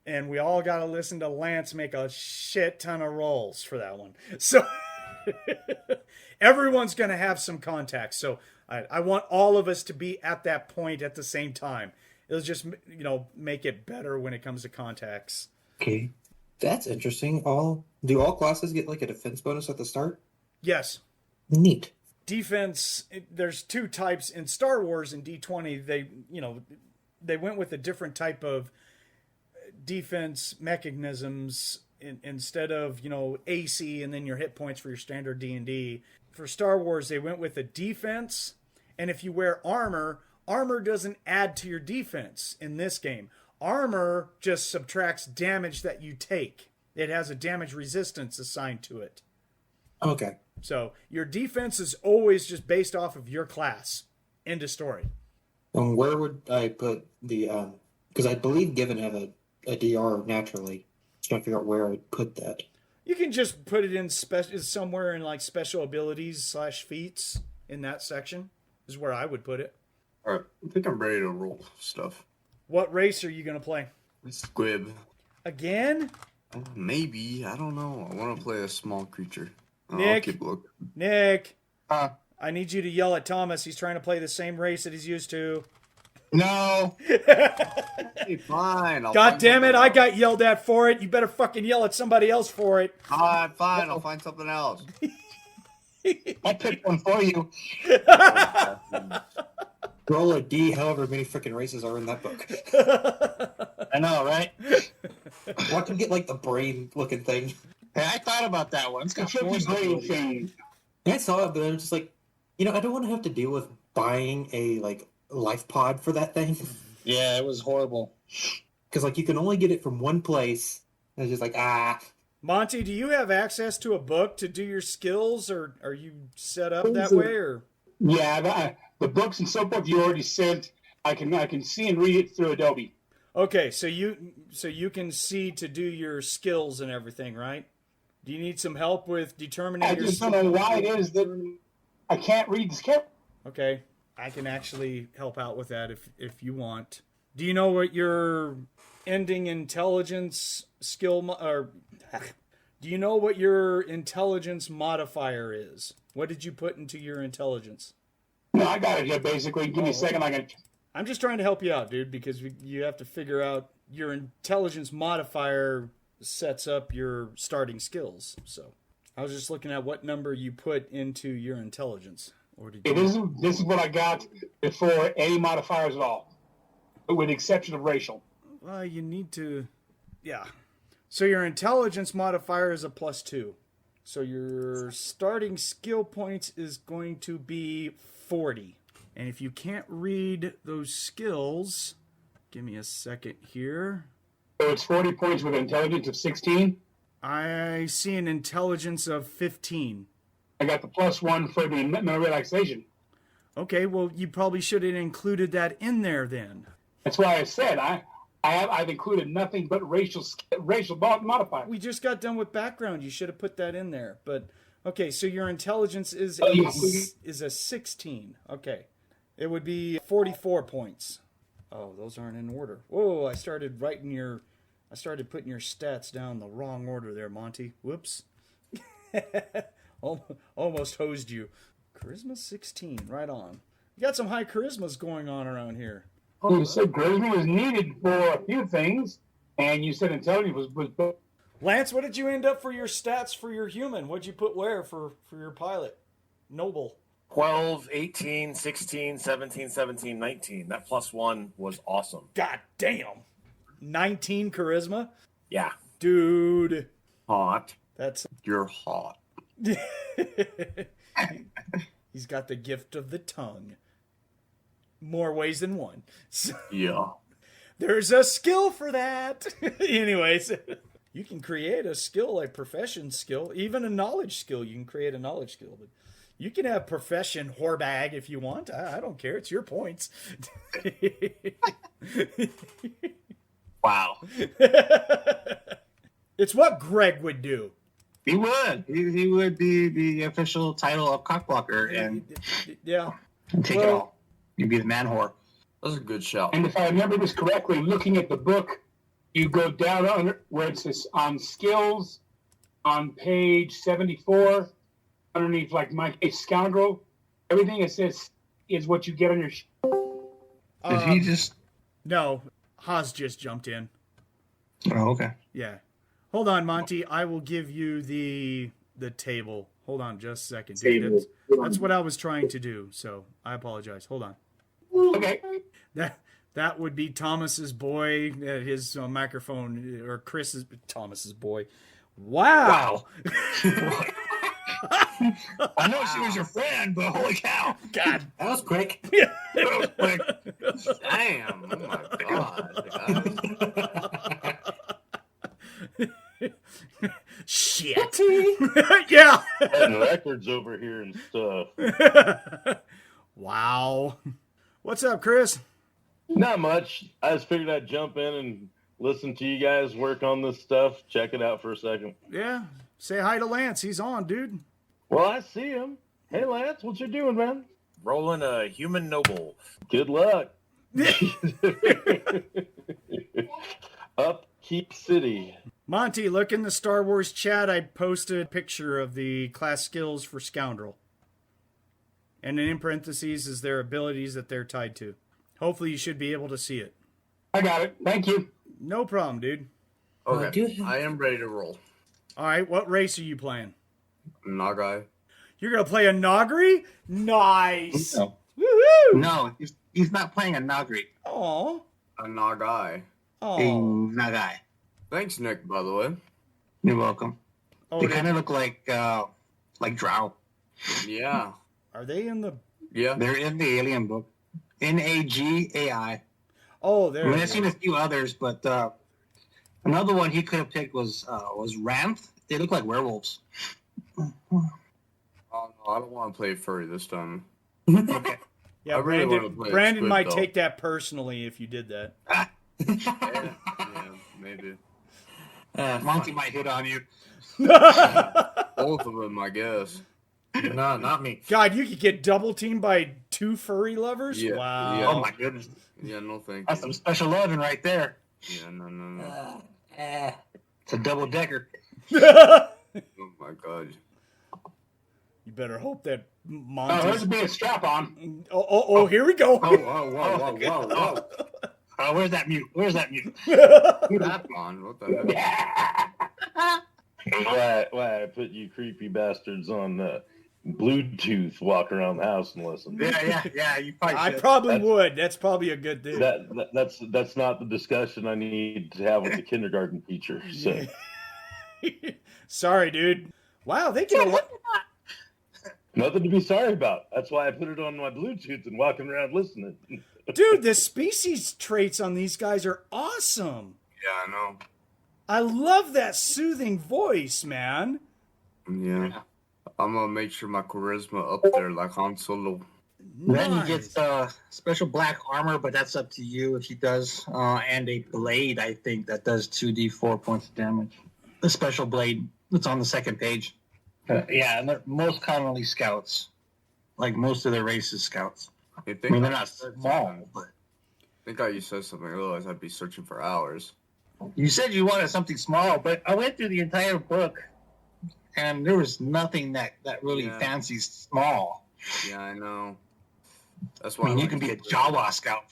And we all got to listen to Lance make a shit ton of rolls for that one. So everyone's going to have some contacts. So I want all of us to be at that point at the same time. It'll just, make it better when it comes to contacts. Okay. That's interesting. Do all classes get like a defense bonus at the start? Yes. Neat. Defense, there's 2 types in Star Wars and D20. They went with a different type of defense mechanisms instead of, AC and then your hit points for your standard D&D. For Star Wars, they went with a defense, and if you wear armor doesn't add to your defense in this game. Armor just subtracts damage that you take. It has a damage resistance assigned to it. Okay. So your defense is always just based off of your class. End of story. And where would I put the because I believe Givin have a DR naturally. Just trying to figure out where I'd put that. You can just put it in somewhere in like special abilities / feats in that section is where I would put it. All right, I think I'm ready to roll stuff. What race are you going to play? Squib. Again? Maybe. I don't know. I want to play a small creature. I'll Nick? keep looking. Nick? Huh? I need you to yell at Thomas. He's trying to play the same race that he's used to. No. Hey, fine. I'll God find damn it, something I else. got yelled at for it. You better fucking yell at somebody else for it. Fine. I'll find something else. I picked one for you. Roll a D, however many freaking races are in that book. I know, right? What can get like the brain looking thing? Hey, I thought about that one. It's got Tricky force brain ability. thing. I saw it, but I was just like, I don't want to have to deal with buying a like life pod for that thing. Yeah, it was horrible. Because like you can only get it from one place. And it's just like Monte, do you have access to a book to do your skills, or are you set up that way? Or Yeah, the books and so forth you already sent. I can see and read it through Adobe. okay, so you can see to do your skills and everything, right? Do you need some help with determining I your just don't know why it is that I can't read this character. Okay, I can actually help out with that if you want. Do you know what your ending intelligence skill or do you know what your intelligence modifier is? What did you put into your intelligence? No, I got it here basically. Give me a second. I'm just trying to help you out, dude, because you have to figure out your intelligence modifier sets up your starting skills. So I was just looking at what number you put into your intelligence. Or did you... This is what I got before any modifiers at all, with the exception of racial. Well, you need to... Yeah. So your intelligence modifier is a +2. So your starting skill points is going to be 40. And if you can't read those skills, give me a second here. So it's 40 points with an intelligence of 16. I see an intelligence of 15. I got the +1 for the mental relaxation. Okay, well, you probably should have included that in there then. That's why I said I've included nothing but racial modifier. We just got done with background. You should have put that in there. But okay, so your intelligence is a 16. Okay. It would be 44 points. Oh, those aren't in order. Whoa, I started putting your stats down the wrong order there, Monte. Whoops. Almost hosed you. Charisma 16, right on. You got some high charismas going on around here. You said charisma was needed for a few things, and you said intelligence was... Lance, what did you end up for your stats for your human? What'd you put where for your pilot? Noble. 12, 18, 16, 17, 17, 19. That +1 was awesome. God damn. 19 charisma? Yeah. Dude. Hot. You're hot. He's got the gift of the tongue. More ways than one. So, Yeah. there's a skill for that. Anyways, you can create a skill like profession skill, even a knowledge skill. You can create a knowledge skill. But you can have profession whorebag if you want. I don't care. It's your points. Wow. It's what Greg would do. He would. He would be the official title of cockblocker and Yeah. take it all. You'd be the man whore. That's a good shout. And if I remember this correctly, looking at the book, you go down under where it says on skills on page 74, underneath like a scoundrel. Everything it says is what you get on your... Did he just... No, Haas just jumped in. Oh, okay. Yeah. Hold on, Monte. I will give you the table. Hold on just a second. Dude. That's what I was trying to do, so I apologize. Hold on. Okay. That would be Thomas's boy, his microphone, or Thomas's boy. Wow. I know she was your friend, but holy cow. God. That was quick. That was quick. Damn. Oh my god. Shit. Yeah. Setting records over here and stuff. Wow. What's up, Chris? Not much. I just figured I'd jump in and listen to you guys work on this stuff. Check it out for a second. Yeah. Say hi to Lance. He's on, dude. Well, I see him. Hey, Lance, what you doing, man? Rolling a human noble. Good luck. Upkeep City. Monte, look in the Star Wars chat. I posted a picture of the class skills for Scoundrel. And in parentheses is their abilities that they're tied to. Hopefully you should be able to see it. I got it. Thank you. No problem, dude. Okay. I am ready to roll. All right, what race are you playing? Nagai. You're going to play a Nagri? Nice. No. Woohoo! No, he's not playing a Nagri. Aw. A Nagai. A Aw. Nagai. Thanks, Nick, by the way. You're welcome. Oh, They kind of look like Drow. Yeah. are they in the... Yeah. They're in the alien book. Nagai. Oh, there I mean, it I've seen a few others, but another one he could have picked was Ramth. They look like werewolves. Oh, no, I don't want to play furry this time. Okay. Yeah, I really Brandon, wanna play a Brandon squid, might though. take that personally if you did that. Yeah, maybe. Monty might hit on you. Both of them, I guess. No, not me. God, you could get double teamed by 2 furry lovers? Yeah, Wow. yeah. Oh my goodness. Yeah, no thank That's you. some special loving right there. Yeah, no. It's a double decker. Oh my god. You better hope that There's Monte's... a bit of strap on. Oh, here we go. Whoa. Oh, where's that mute? Where's that mute? That's on. What the heck? Why I put you creepy bastards on Bluetooth, walk around the house and listen. Yeah. You probably I should. probably would. That's probably a good thing. That's not the discussion I need to have with the kindergarten teacher. So Sorry, dude. Wow, they get a lot. nothing to be sorry about. That's why I put it on my Bluetooth and walking around listening. Dude, the species traits on these guys are awesome. Yeah, I know. I love that soothing voice, man. Yeah. I'm gonna make sure my charisma up there like Han Solo. Then he Nice. gets special black armor, but that's up to you if he does. And a blade, I think, that does 2d4 points of damage. The special blade that's on the second page. Yeah, and they're most commonly scouts. Like most of their races, scouts. I I mean, they're not small, but I think you said something, otherwise I'd be searching for hours. you said you wanted something small, but I went through the entire book, and there was nothing that really Yeah. fancy small. Yeah, I know. That's I why mean, you like can be a to- Jawa scout.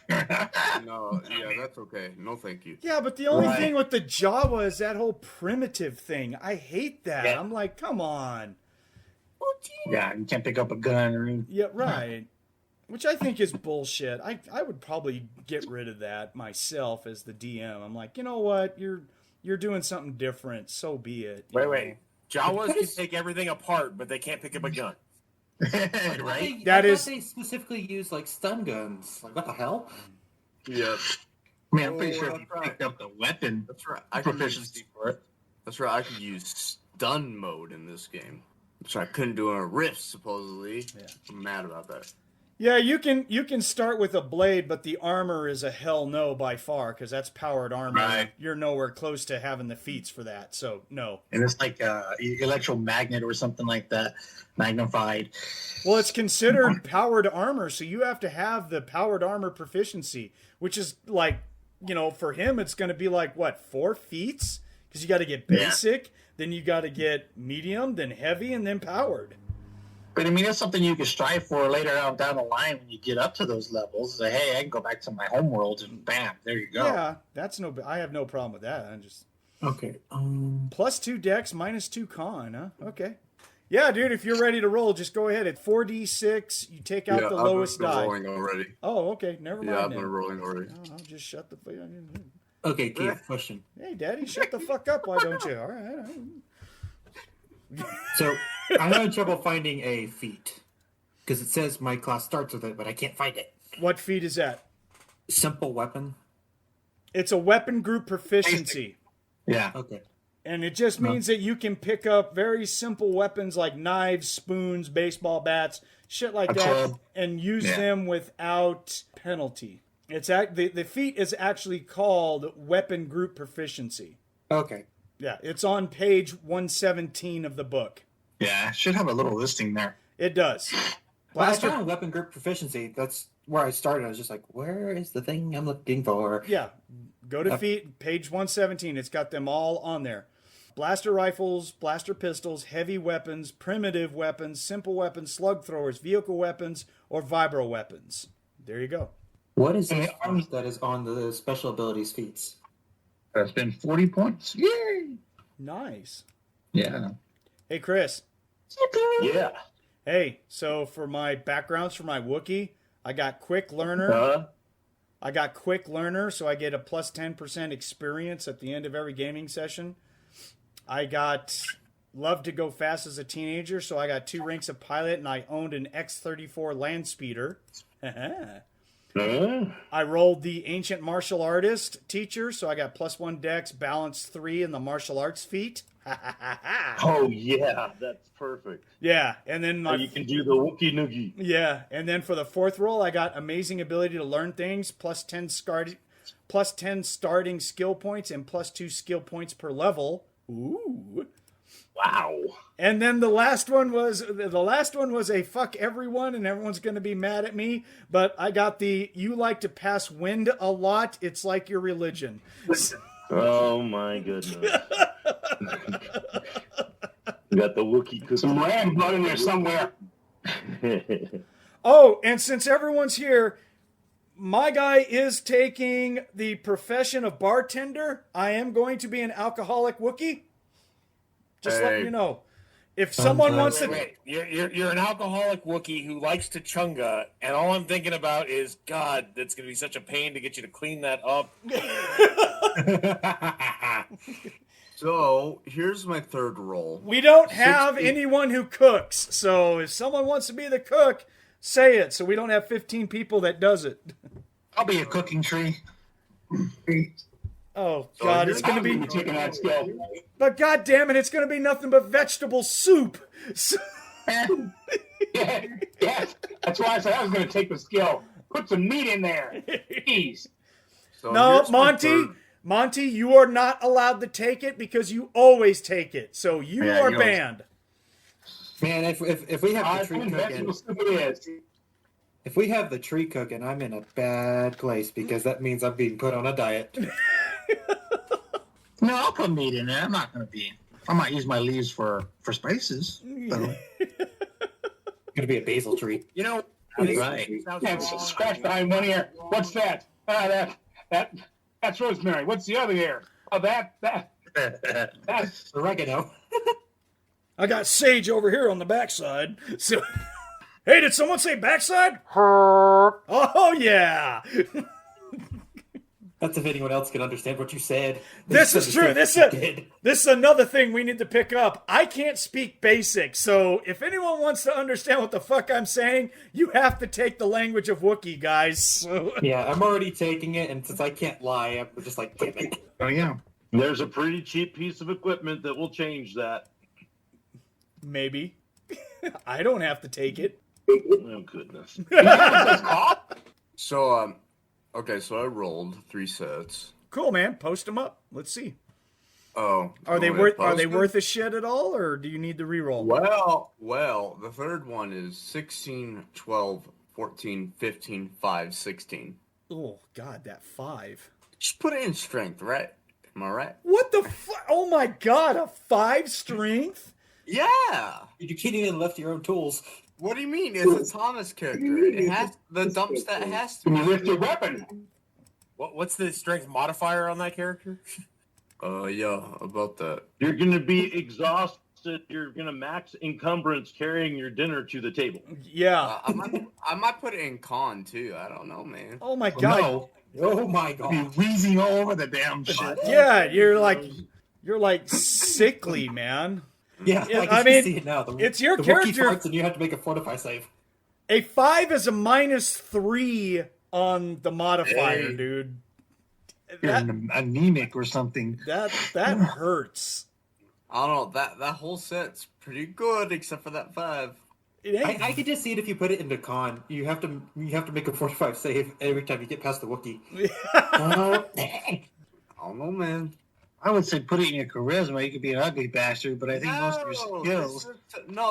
No, yeah, that's okay. No, thank you. Yeah, but the only Right. thing with the Jawa is that whole primitive thing. I hate that. Yeah. I'm like, come on. Yeah, you can't pick up a gun or anything. Yeah, right. Which I think is bullshit. I would probably get rid of that myself as the DM. I'm like, you know what? You're doing something different. So be it. you know? Wait. Jawas can take everything apart, but they can't pick up a gun. Right? That I is- thought they specifically use like stun guns. Like what the hell? Yeah, I mean, I'm pretty Oh, sure if you that's right. picked up the weapon that's right. I could proficiency use, for it. that's right. I could use stun mode in this game, which I couldn't do in a Rift supposedly. Yeah. I'm mad about that. Yeah, you can start with a blade, but the armor is a hell no by far because that's powered armor. Right. You're nowhere close to having the feats for that. So no. And it's like electromagnet or something like that, magnified. Well, it's considered powered armor, so you have to have the powered armor proficiency, which is like, for him, it's going to be like, what, 4 feats? Because you got to get basic, then you got to get medium, then heavy, and then powered. But I mean, that's something you can strive for later on down the line when you get up to those levels. Say, hey, I can go back to my home world, and bam, there you go. Yeah, I have no problem with that. I just Okay. +2 dex, -2 con, huh? Okay. Yeah, dude, if you're ready to roll, just go ahead. At 4d6, you take out Yeah, the I've lowest been die. rolling already. Oh, okay, never mind. Yeah, I've then. been rolling already. Oh, I'll just shut the Okay, Keith, question. Hey, Daddy, shut the fuck up, why don't you? All right. So I'm having trouble finding a feat because it says my class starts with it, but I can't find it. What feat is that? Simple weapon. It's a weapon group proficiency. Yeah. Okay. And it just means that you can pick up very simple weapons like knives, spoons, baseball bats, shit like A that, club. and use Yeah. them without penalty. The feat is actually called weapon group proficiency. Okay. Yeah, it's on page 117 of the book. Yeah, it should have a little listing there. It does. Well, I Blaster. found weapon group proficiency. That's where I started. I was just like, where is the thing I'm looking for? Yeah, go to feat, page 117. It's got them all on there. Blaster rifles, blaster pistols, heavy weapons, primitive weapons, simple weapons, slug throwers, vehicle weapons, or vibro weapons. There you go. What is Hey, this that is on the special abilities feats? That's been 40 points. Yay! Nice. Yeah. Hey, Chris. Yeah. Hey, so for my backgrounds for my Wookie, I got quick learner. I got quick learner, so I get a plus 10% experience at the end of every gaming session. I got love to go fast as a teenager, so I got 2 ranks of pilot, and I owned an X-34 land speeder. I rolled the ancient martial artist teacher, so I got +1 dex, balance 3 in the martial arts feat. Oh yeah, that's perfect. Yeah, and then So you can do the Wookie Noogie. yeah, and then for the 4th roll, I got amazing ability to learn things, +10 starting skill points, and +2 skill points per level. Ooh. Wow. And then the last one was a fuck everyone, and everyone's going to be mad at me. But I got the you like to pass wind a lot. It's like your religion. Oh my goodness. You got the Wookie cookie. Some ram blood in there somewhere. Oh, and since everyone's here, my guy is taking the profession of bartender. I am going to be an alcoholic Wookiee. Just letting you know. If someone wants to... Wait. You're an alcoholic Wookiee who likes to chunga, and all I'm thinking about is, God, that's going to be such a pain to get you to clean that up. So, here's my third roll. We don't have anyone who cooks, so if someone wants to be the cook, say it, so we don't have 15 people that does it. I'll be a cooking tree. Oh, God, it's going to be... taking that skill. But God damn it, it's going to be nothing but vegetable soup. Yes, that's why I said I was going to take the skill. Put some meat in there. Jeez. So No, here's my third- Monte, you are not allowed to take it because you always take it. So you are banned. Man, if we have the tree cooking, Vegetable soup it is. if we have the tree cooking, I'm in a bad place because that means I'm being put on a diet. No, I'll put meat in there. I'm not going to be. I might use my leaves for spices. So. Gonna be a basil tree. You know, That's right. Yeah, scratch behind one ear. What's that? That's rosemary. What's the other ear? Oh, that's Oregano. I got sage over here on the backside. So, hey, did someone say backside? Oh, yeah. That's if anyone else can understand what you said. This is true. This is another thing we need to pick up. I can't speak basic, so if anyone wants to understand what the fuck I'm saying, you have to take the language of Wookiee, guys. So. Yeah, I'm already taking it, and since I can't lie, I'm just like, damn it. Oh, yeah. There's a pretty cheap piece of equipment that will change that. Maybe. I don't have to take it. Oh, goodness. So, okay, so I rolled 3 sets. Cool, man. Post them up. Let's see. Oh. Are they want me to worth? Are they post worth a shit at all, or do you need to reroll? Well, the third one is 16, 12, 14, 15, 5, 16. Oh, God, that 5. Just put it in strength, right? Am I right? What the fuck? Oh, my God, a 5 strength? Yeah! You can't even lift your own tools. What do you mean? It's a Thomas character. It has the dump stat has to you be. lift your weapon. What's the strength modifier on that character? Yeah, about that. You're going to be exhausted. You're going to max encumbrance carrying your dinner to the table. Yeah. I might put it in con too. I don't know, man. Oh, my God. No. Oh my I'll be god. wheezing all over the damn shit. Yeah, you're like sickly, man. Yeah, Yeah, I can I mean, see it now. it's your the character. Wookiee farts and you have to make a fortify save. A 5 is a -3 on the modifier, Hey. dude. You're That anemic or something. that hurts. I don't know. That whole set's pretty good, except for that 5. It ain't. I can just see it if you put it into con. You have to make a 45 save every time you get past the Wookiee. I don't know, man. I would say put it in your charisma. You could be an ugly bastard, but I think most of your skills.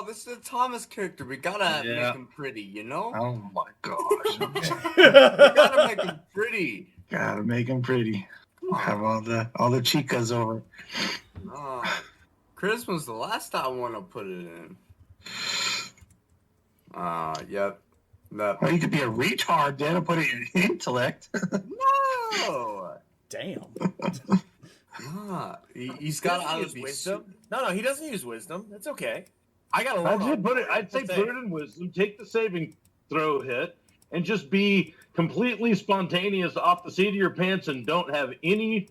This is a Thomas character. We gotta Yeah. make him pretty, you know? Oh my gosh! We gotta make him pretty. Gotta make them pretty. Have all the chicas over. Charisma's the last I want to put it in. Yep. That. Or you could be a retard then and put it in intellect. No. Damn. He's got Doesn't to use be wisdom. No, he doesn't use wisdom. That's okay. I got a lot. I'd say put it in wisdom. Take the saving throw hit, and just be completely spontaneous off the seat of your pants, and don't have any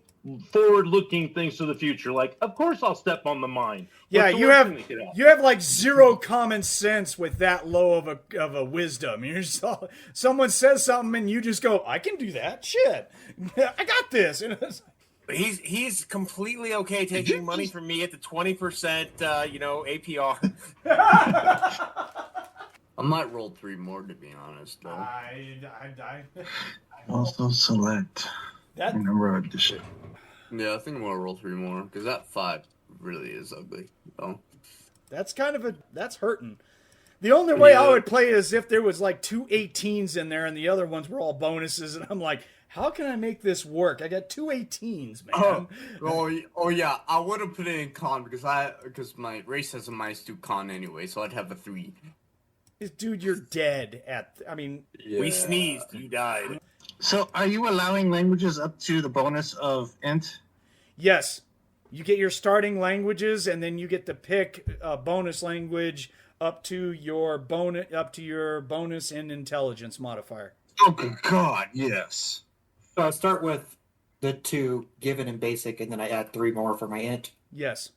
forward-looking things to the future. Like, of course, I'll step on the mine. Yeah, What's the you worst have thing that could happen? you have like 0 common sense with that low of a wisdom. You're just someone says something and you just go, I can do that. Shit, I got this. And it's He's completely okay taking money from me at the 20%, APR. I might roll 3 more, to be honest, though. Also select that number of the shit. Yeah, I think I'm gonna roll 3 more, because that 5 really is ugly. So. that's hurting. The only way I Yeah. would play is if there was like 2 18s in there and the other ones were all bonuses, and I'm like, how can I make this work? I got 2 18s, man. Oh yeah, I would have put it in con because my race has a -2 con anyway, so I'd have a 3. Dude, you're dead We We sneezed, you died. So, are you allowing languages up to the bonus of int? Yes. You get your starting languages, and then you get to pick a bonus language up to your bonus in intelligence modifier. Oh, good God, yes. So I start with the 2 given and basic, and then I add 3 more for my int. Yes.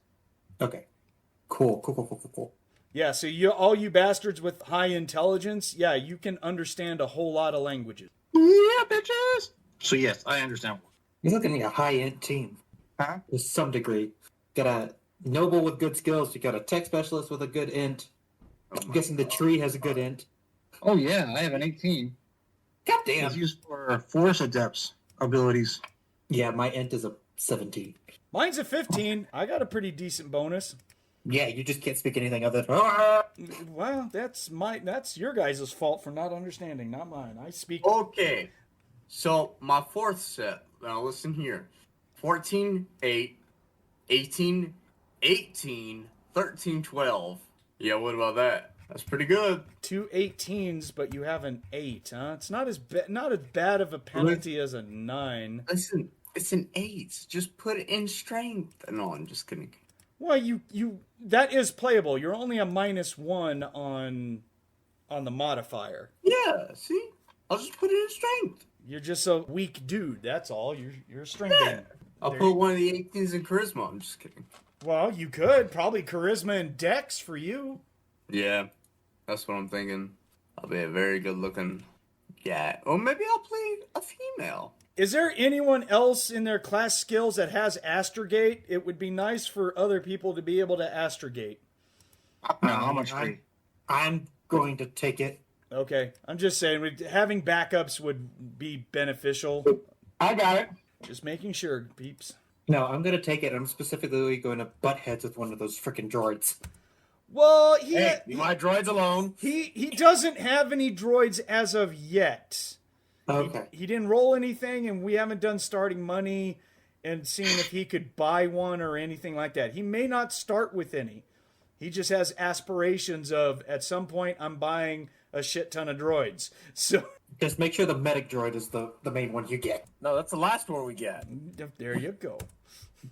Okay. Cool. Yeah, so all you bastards with high intelligence, yeah, you can understand a whole lot of languages. Yeah, bitches. So yes, I understand. You're looking at a high int team. Huh? To some degree. Got a Nobel with good skills. You got a tech specialist with a good int. I'm guessing the tree has a good int. Oh yeah, I have an 18. God damn. It's used for Force Adepts abilities. Yeah, my int is a 17. Mine's a 15. I got a pretty decent bonus. Yeah, you just can't speak anything other than... Well, that's your guys' fault for not understanding, not mine. I speak... Okay. So, my 4th set, now listen here. 14, 8, 18, 18, 13, 12. Yeah, what about that? That's pretty good. 2 18s, but you have an 8, huh? It's not as bad of a penalty as a 9. Listen, it's an 8. Just put it in strength. No, I'm just kidding. Well, that is playable. You're only a -1 on the modifier. Yeah, see? I'll just put it in strength. You're just a weak dude, that's all. You're a strength Yeah. I'll put one of the 18s in charisma. I'm just kidding. Well, you could. Probably charisma and dex for you. Yeah, that's what I'm thinking. I'll be a very good looking guy. Or maybe I'll play a female. Is there anyone else in their class skills that has astrogate? It would be nice for other people to be able to astrogate. No, how much free? I'm going to take it. Okay, I'm just saying, having backups would be beneficial. I got it. Just making sure, peeps. No, I'm going to take it. I'm specifically going to butt heads with one of those freaking droids. Well, my droid's alone. He doesn't have any droids as of yet. Okay. He didn't roll anything, and we haven't done starting money and seeing if he could buy one or anything like that. He may not start with any. He just has aspirations of, at some point, I'm buying a shit ton of droids. So just make sure the medic droid is the main one you get. No, that's the last one we get. There you go.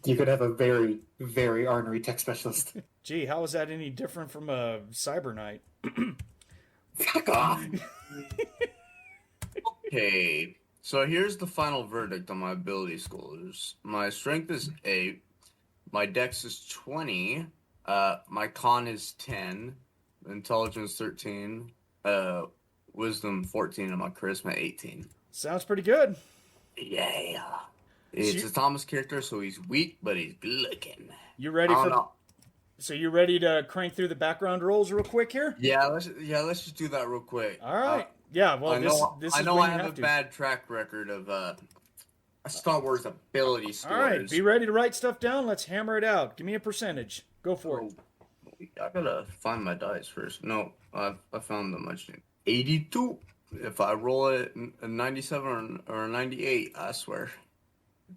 You could have a very, very ornery tech specialist. Gee, how is that any different from a Cyber Knight? Fuck off. Okay, so here's the final verdict on my ability scores. My strength is 8. My dex is 20. My con is 10. Intelligence 13. Wisdom 14. And my charisma 18. Sounds pretty good. Yeah. It's a Thomas character, so he's weak, but he's good looking. You ready So you ready to crank through the background rolls real quick here? Yeah, let's just do that real quick. All right. Yeah, well, this is I when you have have a bad track record of Star Wars ability scores. All right, be ready to write stuff down. Let's hammer it out. Give me a percentage. Go for it. I gotta find my dice first. No, I found them. 82. If I roll it a 97 or a 98, I swear.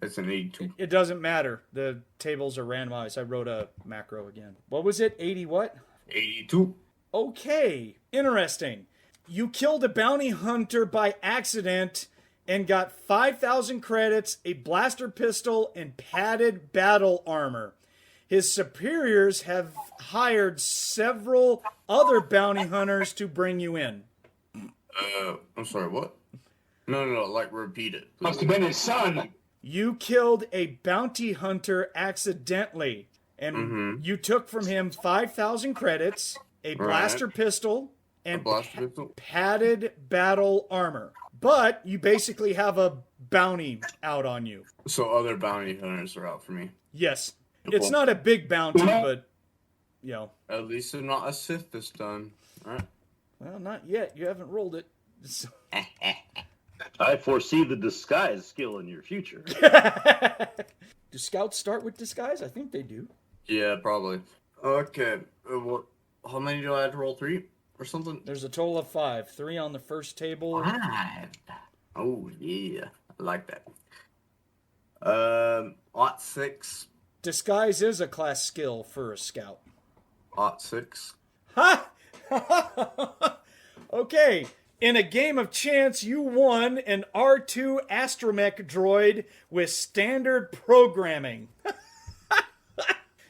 It's an 82. It doesn't matter. The tables are randomized. I wrote a macro again. What was it? 80 what? 82. Okay, interesting. You killed a bounty hunter by accident and got 5,000 credits, a blaster pistol, and padded battle armor. His superiors have hired several other bounty hunters to bring you in. I'm sorry, what? No, like repeat it. Must have been his son. You killed a bounty hunter accidentally, and you took from him 5,000 credits, a blaster pistol, and padded battle armor. But you basically have a bounty out on you. So other bounty hunters are out for me. Yes. It's not a big bounty, but, you know. At least they're not a Sith this time. All right. Well, not yet. You haven't rolled it. So. I foresee the disguise skill in your future. Do scouts start with disguise? I think they do. Yeah, probably. Okay. How many do I have to roll? 3 or something? There's a total of 5. 3 on the first table. 5. Oh, yeah. I like that. 6. Disguise is a class skill for a scout. 6. Ha! Okay. In a game of chance, you won an R2 astromech droid with standard programming.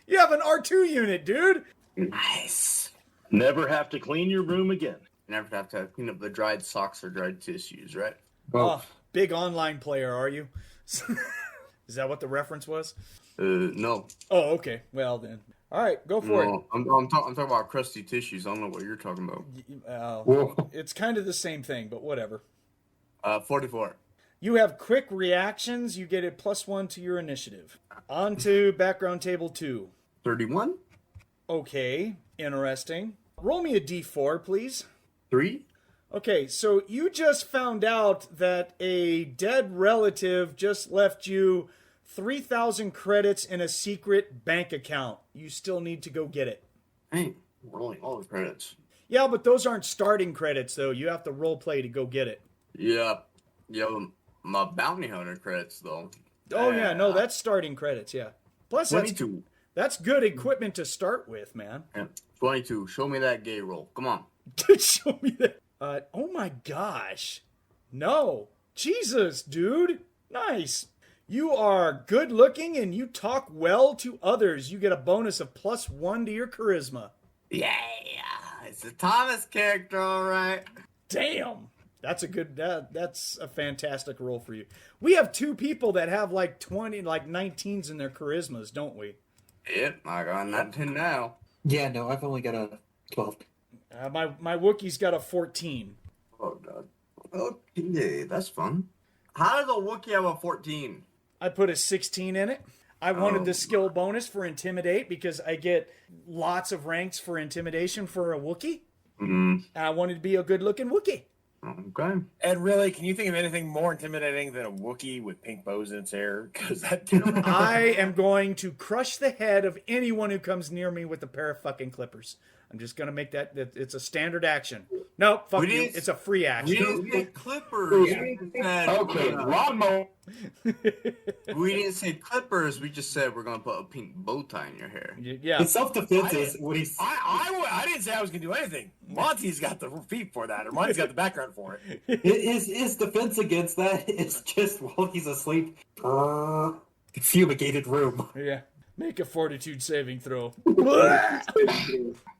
You have an R2 unit, dude. Nice. Never have to clean your room again. Never have to clean up the dried socks or dried tissues, right? Oh, big online player, are you? Is that what the reference was? No. Oh, okay. Well then. All right, go for it. I'm talking about crusty tissues. I don't know what you're talking about. It's kind of the same thing, but whatever. 44. You have quick reactions. You get a +1 to your initiative. On to background table 2. 31. Okay, interesting. Roll me a d4, please. 3. Okay, so you just found out that a dead relative just left you 3,000 credits in a secret bank account. You still need to go get it. Hey, rolling all the credits. Yeah, but those aren't starting credits, though. You have to role play to go get it. Yeah. My bounty hunter credits, though. Oh, yeah, no, that's starting credits, yeah. Plus, 22. That's good equipment to start with, man. Yeah. 22. Show me that gay roll. Come on. Show me that. Oh, my gosh. No. Jesus, dude. Nice. You are good looking and you talk well to others. You get a bonus of +1 to your charisma. Yeah. It's a Thomas character, all right. Damn. That's a good, that's a fantastic roll for you. We have 2 people that have like 20, like 19s in their charismas, don't we? Yep, I got 19 now. Yeah, no, I've only got a 12. My Wookiee's got a 14. Oh, God. Okay, that's fun. How does a Wookiee have a 14? I put a 16 in it. I wanted the skill bonus for Intimidate because I get lots of ranks for Intimidation for a Wookiee. Mm-hmm. And I wanted to be a good-looking Wookiee. Okay. And really, can you think of anything more intimidating than a Wookiee with pink bows in its hair? Because that I am going to crush the head of anyone who comes near me with a pair of fucking clippers. I'm just going to make that, it's a standard action. No, fuck you. It's a free action. We didn't say clippers. Okay, lawnmower. We didn't say clippers. We just said we're going to put a pink bow tie in your hair. Yeah. It's self-defense is what he's... I didn't say I was going to do anything. Monty's got the feet for that, or Monty's got the background for it. His defense against that is just while he's asleep. Fumigated room. Yeah. Make a fortitude saving throw.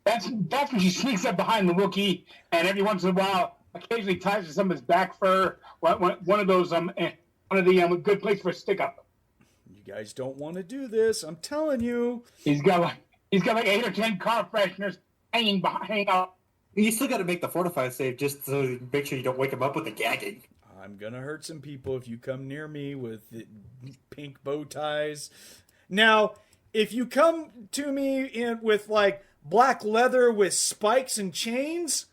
That's when she sneaks up behind the Wookiee, and every once in a while, occasionally ties to some of his back fur. One of those good place for a stick up. You guys don't want to do this. I'm telling you. He's got like 8 or 10 car fresheners hanging out. You still got to make the fortify save just so you make sure you don't wake him up with the gagging. I'm gonna hurt some people if you come near me with the pink bow ties. Now, if you come to me with like black leather with spikes and chains,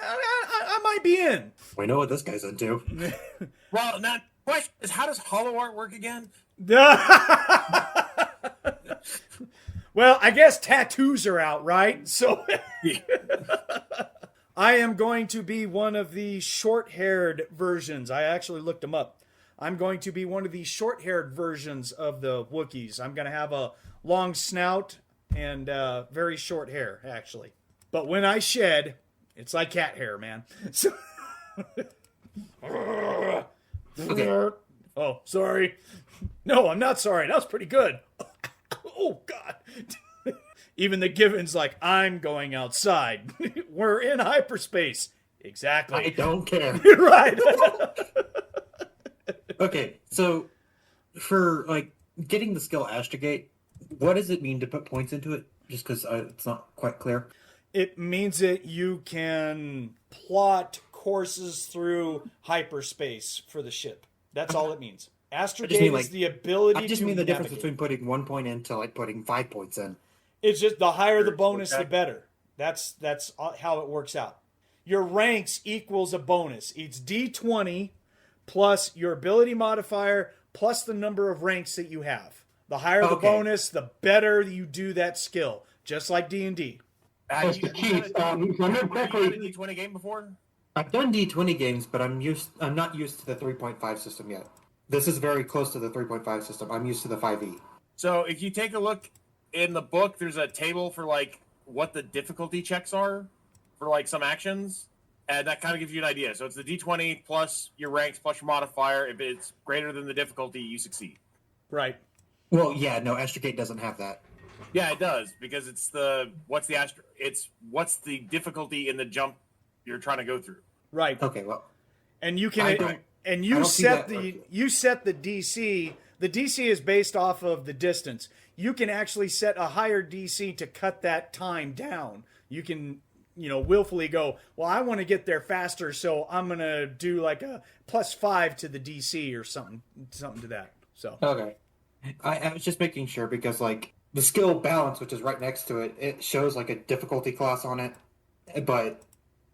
I might be in. We know what this guy's into. Well, now, question is, how does hollow art work again? Well, I guess tattoos are out, right? So I am going to be one of the short-haired versions. I actually looked them up. I'm going to be one of the short-haired versions of the Wookiees. I'm going to have a long snout and very short hair, actually. But when I shed, it's like cat hair, man. So... Okay. Oh, sorry. No, I'm not sorry. That was pretty good. Oh, God. Even the Givin's like, I'm going outside. We're in hyperspace. Exactly. I don't care. You're right. Okay, so for like getting the skill Astrogate, what does it mean to put points into it? Just because it's not quite clear. It means that you can plot courses through hyperspace for the ship. That's all it means. Astrogate is the ability to I just mean the difference navigate. between putting 1 point in to like putting 5 points in. It's just the higher the bonus, the better. That's how it works out. Your ranks equals a bonus. It's D20 plus your ability modifier plus the number of ranks that you have. The higher the bonus, the better you do that skill. Just like D&D. That's the key. Have you done a D20 game before? I've done D20 games, but I'm not used to the 3.5 system yet. This is very close to the 3.5 system. I'm used to the 5e. So if you take a look in the book, there's a table for like what the difficulty checks are for like some actions. And that kind of gives you an idea. So it's the D20 plus your ranks plus your modifier. If it's greater than the difficulty, you succeed. Right. Well, yeah, no, Astrogate doesn't have that. Yeah, it does, because it's the what's the difficulty in the jump you're trying to go through. Right. Okay, well, And you I can don't- and I you don't see set that the you set the DC. The DC is based off of the distance. You can actually set a higher DC to cut that time down. You can, willfully go, well, I want to get there faster, so I'm going to do like a +5 to the DC or something to that. So, okay. I was just making sure because, like, the skill balance, which is right next to it, it shows, like, a difficulty class on it, but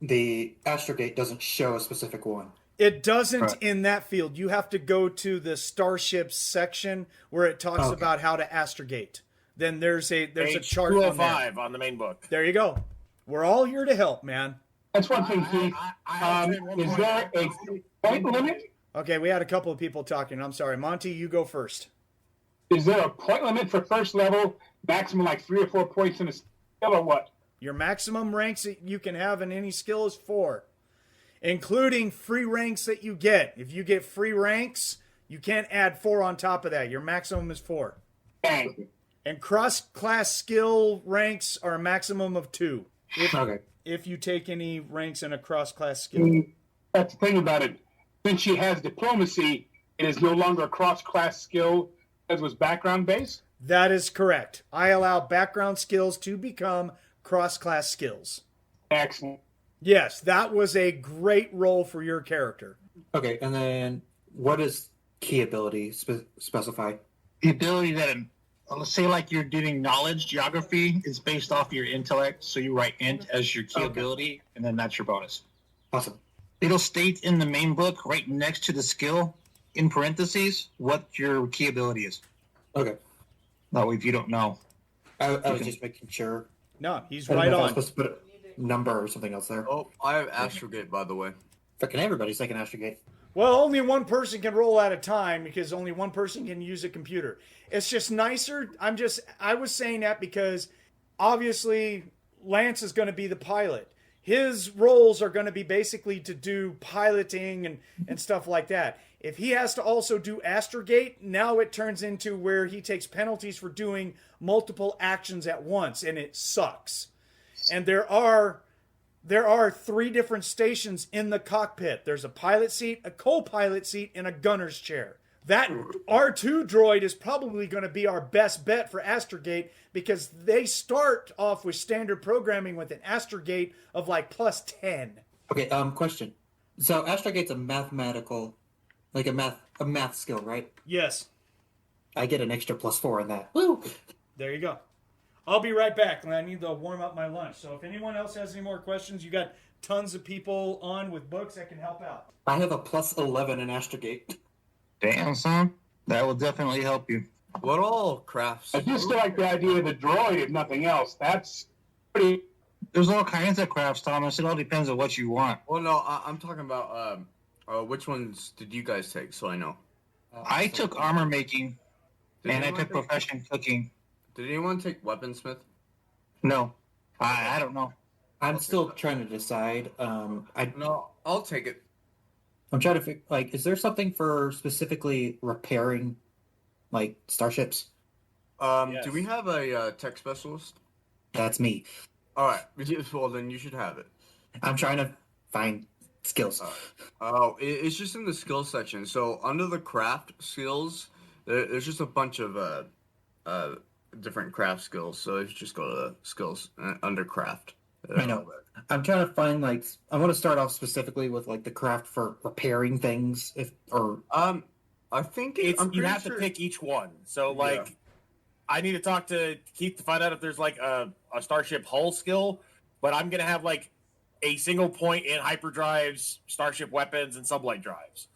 the Astrogate doesn't show a specific one. it doesn't Right. in that field. You have to go to the starships section where it talks Okay. about how to astrogate. Then there's a Page chart on there. 205 on the main book. There you go. We're all here to help, man. That's one thing, Keith. Is there a point limit? Okay, we had a couple of people talking. I'm sorry. Monte, you go first. Is there a point limit for first level? Maximum like 3 or 4 points in a skill, or what? Your maximum ranks that you can have in any skill is 4, including free ranks that you get. If you get free ranks, you can't add 4 on top of that. Your maximum is 4. Dang. And cross-class skill ranks are a maximum of 2. Okay. If you take any ranks in a cross-class skill. That's the thing about it. Since she has diplomacy, it is no longer a cross-class skill as was background-based. That is correct. I allow background skills to become cross-class skills. Excellent. Yes, that was a great role for your character. Okay, and then what does key ability specify? The ability that, let's say, like you're doing knowledge, geography is based off your intellect. So you write int as your key ability, and then that's your bonus. Awesome. It'll state in the main book right next to the skill, in parentheses, what your key ability is. Okay. That way, if you don't know. I was just making sure. No, he's I didn't right know if I was on. supposed to put a number or something else there. Oh, I have Astrogate, by the way. Freaking everybody's taking Astrogate. Well, only one person can roll at a time because only one person can use a computer. It's just nicer. I was saying that because obviously Lance is going to be the pilot. His roles are going to be basically to do piloting and stuff like that. If he has to also do astrogate, now it turns into where he takes penalties for doing multiple actions at once, and it sucks. And there are 3 different stations in the cockpit. There's a pilot seat, a co-pilot seat, and a gunner's chair. That R2 droid is probably going to be our best bet for astrogate because they start off with standard programming with an astrogate of like +10. Okay, question. So Astrogate's a mathematical, like a math skill, right? Yes. I get an extra +4 on that. Woo! There you go. I'll be right back. I need to warm up my lunch. So if anyone else has any more questions, you got tons of people on with books that can help out. I have a +11 in Astrogate. Damn, son. That will definitely help you. What all crafts? I just like the idea of the droid, if nothing else. That's pretty. There's all kinds of crafts, Thomas. It all depends on what you want. Well, no, I'm talking about which ones did you guys take? So I know. I took armor making, Did and I anyone took take- profession cooking. Did anyone take weaponsmith? No, I don't know. I'm still trying to decide. No, I'll take it. I'm trying to figure, like, is there something for specifically repairing, like, starships? Yes. Do we have a tech specialist? That's me. All right. Well, then you should have it. I'm trying to find skills. Oh, it's just in the skills section. So under the craft skills, there's just a bunch of different craft skills. So if you just go to the skills under craft. I know. I'm trying to find, like, I want to start off specifically with, like, the craft for repairing things, I think You I'm pretty have sure- to pick each one. So, like, Yeah. I need to talk to Keith to find out if there's, like, a starship hull skill, but I'm going to have, like, a single point in hyperdrives, starship weapons, and sublight drives.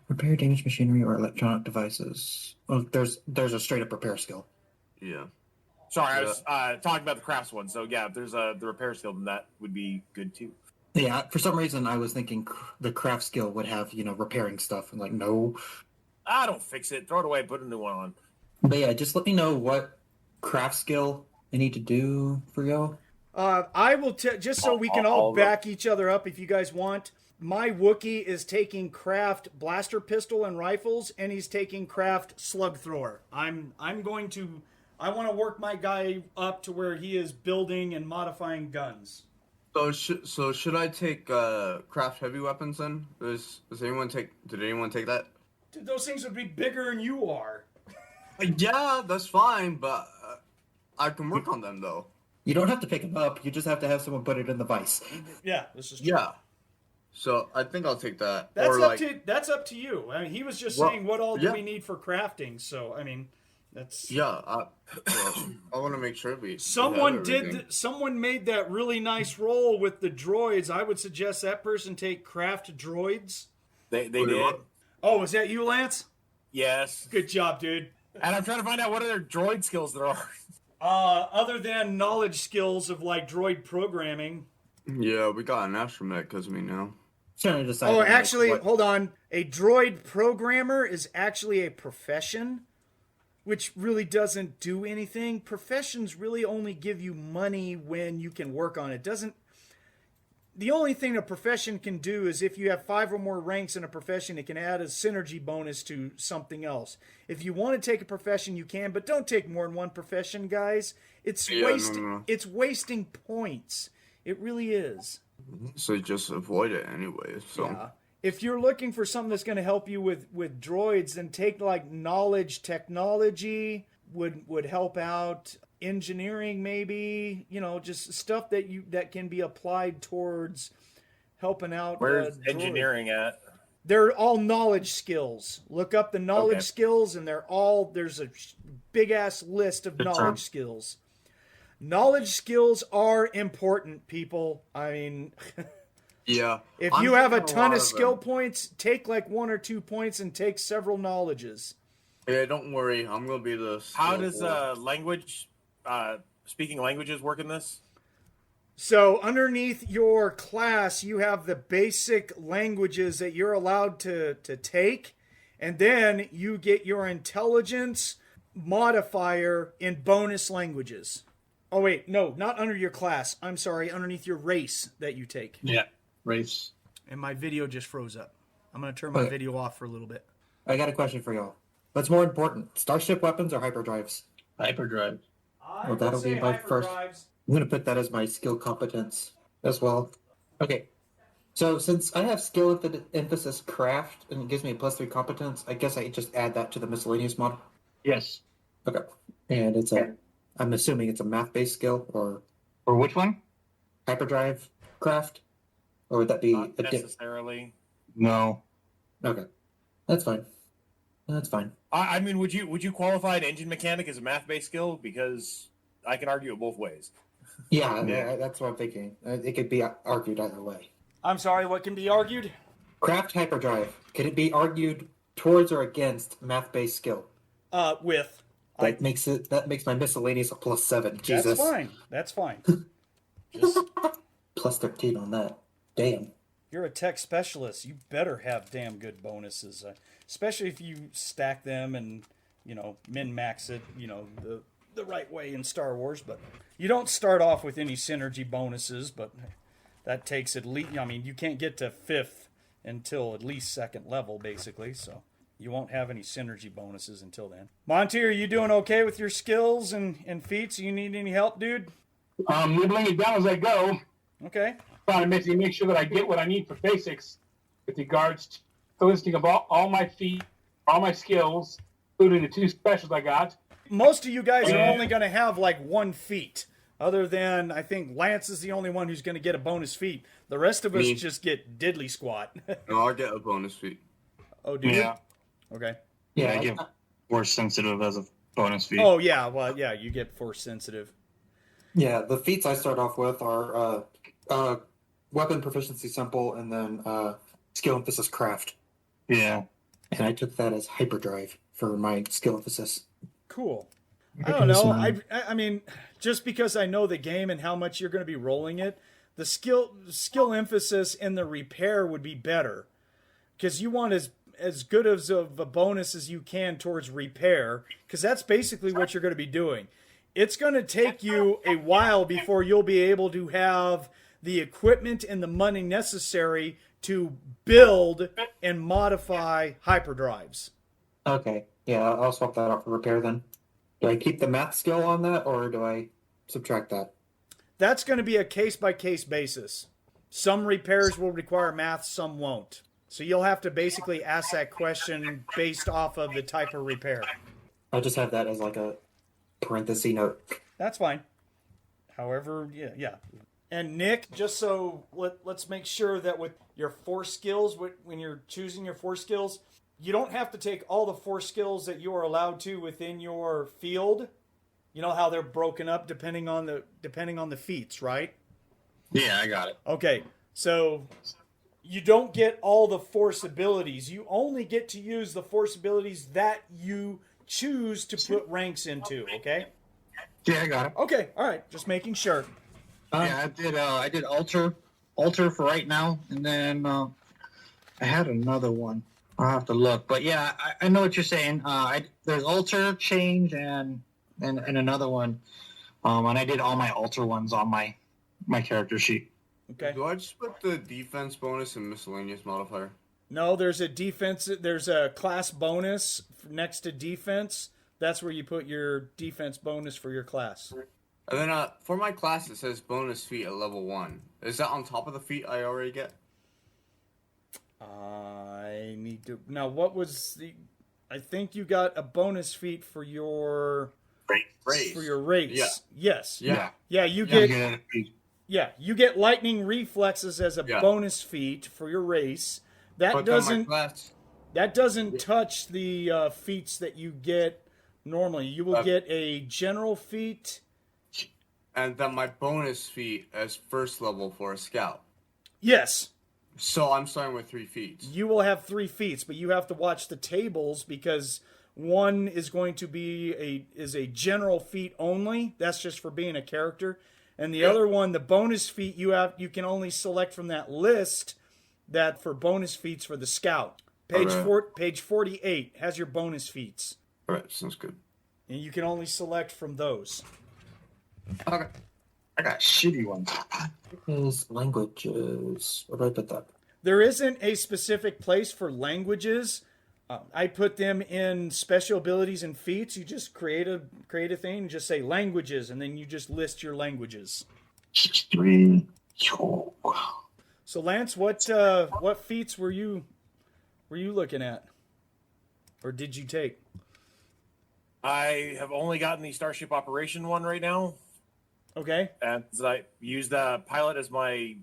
repair damaged machinery or electronic devices. Well, there's a straight up repair skill. Yeah. Sorry, I was talking about the crafts one. So, yeah, if there's the repair skill, then that would be good, too. Yeah, for some reason I was thinking the craft skill would have, repairing stuff. I'm like, no. Don't fix it. Throw it away. Put a new one on. But yeah, just let me know what craft skill I need to do for y'all. I will just so we can all back each other up if you guys want. My Wookie is taking craft blaster pistol and rifles, and he's taking craft slug thrower. I want to work my guy up to where he is building and modifying guns. So should I take craft heavy weapons then? Did anyone take that? Dude, those things would be bigger than you are. Yeah, that's fine, but I can work on them though. You don't have to pick them up. You just have to have someone put it in the vise. Yeah, this is true. Yeah. So I think I'll take that. That's up to you. I mean, he was just saying what all do we need for crafting. So I mean, that's I want to make sure someone made that really nice roll with the droids. I would suggest that person take craft droids. They did. Oh, is that you, Lance? Yes. Good job, dude. And I'm trying to find out what other droid skills there are. Other than knowledge skills of like droid programming. Yeah, we got an astromech because of me now. Trying to decide. Oh, actually, hold on. A droid programmer is actually a profession, which really doesn't do anything. Professions really only give you money when you can work on it. The only thing a profession can do is if you have 5 or more ranks in a profession, it can add a synergy bonus to something else. If you want to take a profession, you can, but don't take more than one profession, guys. It's wasting points. It really is. So just avoid it anyway. So yeah. If you're looking for something that's going to help you with droids, then take like knowledge technology would help out. Engineering, maybe, just stuff that can be applied towards helping out. Where's engineering at? They're all knowledge skills. Look up the knowledge skills, and there's a big ass list of knowledge skills. Knowledge skills are important, people. I mean, yeah. If you have a ton of skill points, take like 1 or 2 points and take several knowledges. Yeah, don't worry. I'm gonna be the. How does speaking languages work in this? So underneath your class, you have the basic languages that you're allowed to take, and then you get your intelligence modifier in bonus languages. Oh wait, no, not under your class. I'm sorry, underneath your race that you take. Yeah, race. And my video just froze up. I'm going to turn my video off for a little bit. I got a question for y'all. What's more important, starship weapons or hyperdrives? Hyperdrive. Well, that'll be my first. I'm going to put that as my skill competence as well. Okay. So since I have skill emphasis craft and it gives me a +3 competence, I guess I just add that to the miscellaneous mod. Yes. Okay. And it's I'm assuming it's a math-based skill or which one? Hyperdrive craft, or would that be Not necessarily? No. Okay. That's fine. That's fine. I mean, would you qualify an engine mechanic as a math-based skill? Because I can argue it both ways. Yeah, that's what I'm thinking. It could be argued either way. I'm sorry, what can be argued? Craft hyperdrive. Can it be argued towards or against math-based skill? With. That makes my miscellaneous a +7. Jesus. That's fine. +13 on that. Damn. You're a tech specialist. You better have damn good bonuses, especially if you stack them and min-max it, the right way in Star Wars. But you don't start off with any synergy bonuses, but that takes at least. I mean, you can't get to 5th until at least 2nd level, basically. So you won't have any synergy bonuses until then. Monte, are you doing okay with your skills and feats? You need any help, dude? I'm nibbling it down as I go. Okay. Trying to make sure that I get what I need for basics with regards to the listing of all my feat, all my skills, including the 2 specials I got. Most of you guys are only going to have like 1 feat. Other than, I think Lance is the only one who's going to get a bonus feat. The rest of us just get diddly squat. No, I'll get a bonus feat. Oh, do you? Yeah. Okay. Yeah, I get force sensitive as a bonus feat. Oh, yeah. Well, yeah, you get force sensitive. Yeah, the feats I start off with are weapon proficiency simple and then skill emphasis craft. Yeah. And I took that as hyperdrive for my skill emphasis. Cool. I don't know. I mean, just because I know the game and how much you're going to be rolling it, the skill emphasis in the repair would be better. Because you want as good of a bonus as you can towards repair, because that's basically what you're going to be doing. it's going to take you a while before you'll be able to have the equipment and the money necessary to build and modify hyperdrives. Okay. Yeah, I'll swap that out for repair then. Do I keep the math skill on that, or do I subtract that? That's going to be a case-by-case basis. Some repairs will require math, some won't. So you'll have to basically ask that question based off of the type of repair. I'll just have that as like a parenthesis note. That's fine. However, yeah. And Nick, just so let's make sure that with your force skills, when you're choosing your force skills, you don't have to take all the force skills that you are allowed to within your field. You know how they're broken up depending on the feats, right? Yeah, I got it. Okay, so you don't get all the force abilities. You only get to use the force abilities that you choose to put ranks into, okay? Yeah, I got it. Okay, all right, just making sure. Yeah, I did alter for right now, and then I had another one. I'll have to look, but yeah, I know what you're saying. There's alter, change, and another one, and I did all my alter ones on my character sheet. Okay. Do I just put the defense bonus and miscellaneous modifier? No, there's a class bonus next to defense. That's where you put your defense bonus for your class. And then for my class, it says bonus feat at level 1. Is that on top of the feat I already get? I need to... Now, what was the... I think you got a bonus feat for your... Race. For your race. Yeah. Yes. Yeah. Yeah, you get lightning reflexes as a bonus feat for your race. That doesn't touch the feats that you get normally. You will get a general feat. And then my bonus feat as first level for a scout. Yes. So I'm starting with 3 feats. You will have 3 feats, but you have to watch the tables because one is going to be a general feat only. That's just for being a character. And the other one, the bonus feat, you can only select from that list that for bonus feats for the scout. Page 48 has your bonus feats. All right, sounds good. And you can only select from those. Okay. I got shitty ones. Is languages. Where do I put that? There isn't a specific place for languages. I put them in special abilities and feats. You just create a thing and just say languages, and then you just list your languages. 3. So Lance, what feats were you looking at, or did you take? I have only gotten the Starship Operation one right now. Okay. And I used pilot as my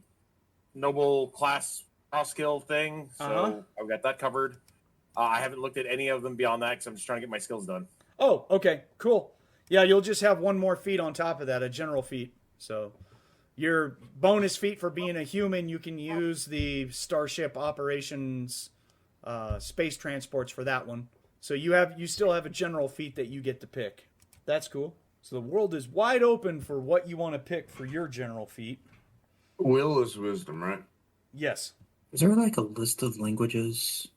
Nobel class skill thing, so I've got that covered. I haven't looked at any of them beyond that because I'm just trying to get my skills done. Oh, okay, cool. Yeah, you'll just have one more feat on top of that, a general feat. So your bonus feat for being a human, you can use the Starship Operations space transports for that one. So you still have a general feat that you get to pick. That's cool. So the world is wide open for what you want to pick for your general feat. Will is wisdom, right? Yes. Is there like a list of languages?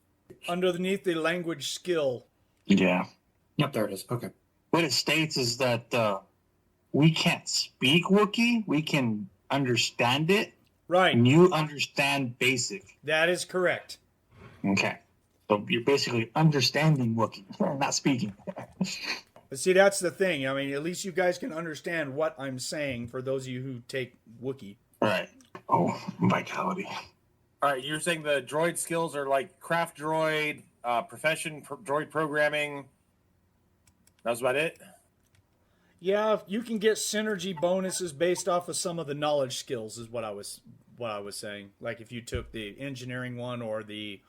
Underneath the language skill. Yeah. Yep, there it is. Okay. What it states is that we can't speak Wookie. We can understand it. Right. And you understand basic. That is correct. Okay. So you're basically understanding Wookie, not speaking. But see, that's the thing. I mean, at least you guys can understand what I'm saying for those of you who take Wookie. Right. Oh, vitality. All right, you're saying the droid skills are like craft droid, droid programming. That was about it? Yeah, you can get synergy bonuses based off of some of the knowledge skills is what I was saying. Like if you took the engineering one or the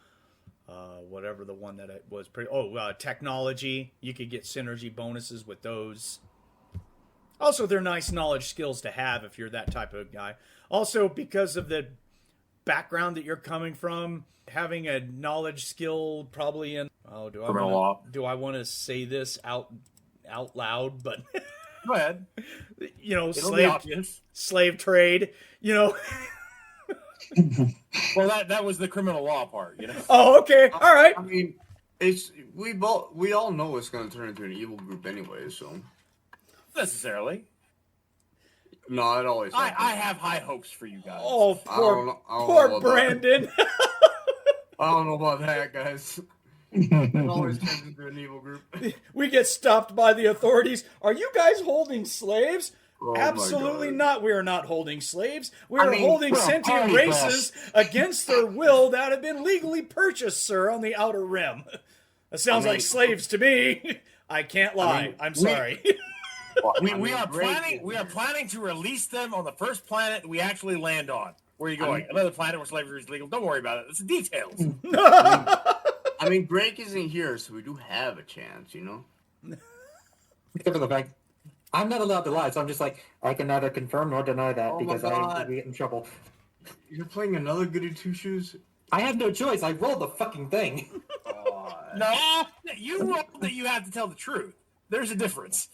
whatever the one that it was technology, you could get synergy bonuses with those. Also, they're nice knowledge skills to have if you're that type of guy. Also, because of the background that you're coming from, having a knowledge skill probably in do I want to say this out loud? But go ahead. You know, slave trade. You know. Well, that was the criminal law part, you know. Oh, okay, all right. I mean, we all know it's going to turn into an evil group anyway. So necessarily. No, it always happens. I have high hopes for you guys. Oh, I don't know poor about Brandon. I don't know about that, guys. It always turns into an evil group. We get stopped by the authorities. Are you guys holding slaves? Oh my Absolutely God. not. We are not holding slaves. We are mean, holding we're a sentient party races against their will that have been legally purchased, sir, on the Outer Rim. That sounds like slaves to me. I can't lie. I'm sorry. We are planning to release them on the first planet we actually land on. Where are you going? Another planet where slavery is legal. Don't worry about it. It's the details. I mean, Greg isn't here, so we do have a chance, you know? Except for the fact I'm not allowed to lie, so I'm just like, I can neither confirm nor deny that Oh my because I God. would get in trouble. You're playing another Goody Two Shoes? I have no choice. I rolled the fucking thing. No, you rolled that you have to tell the truth. There's a difference.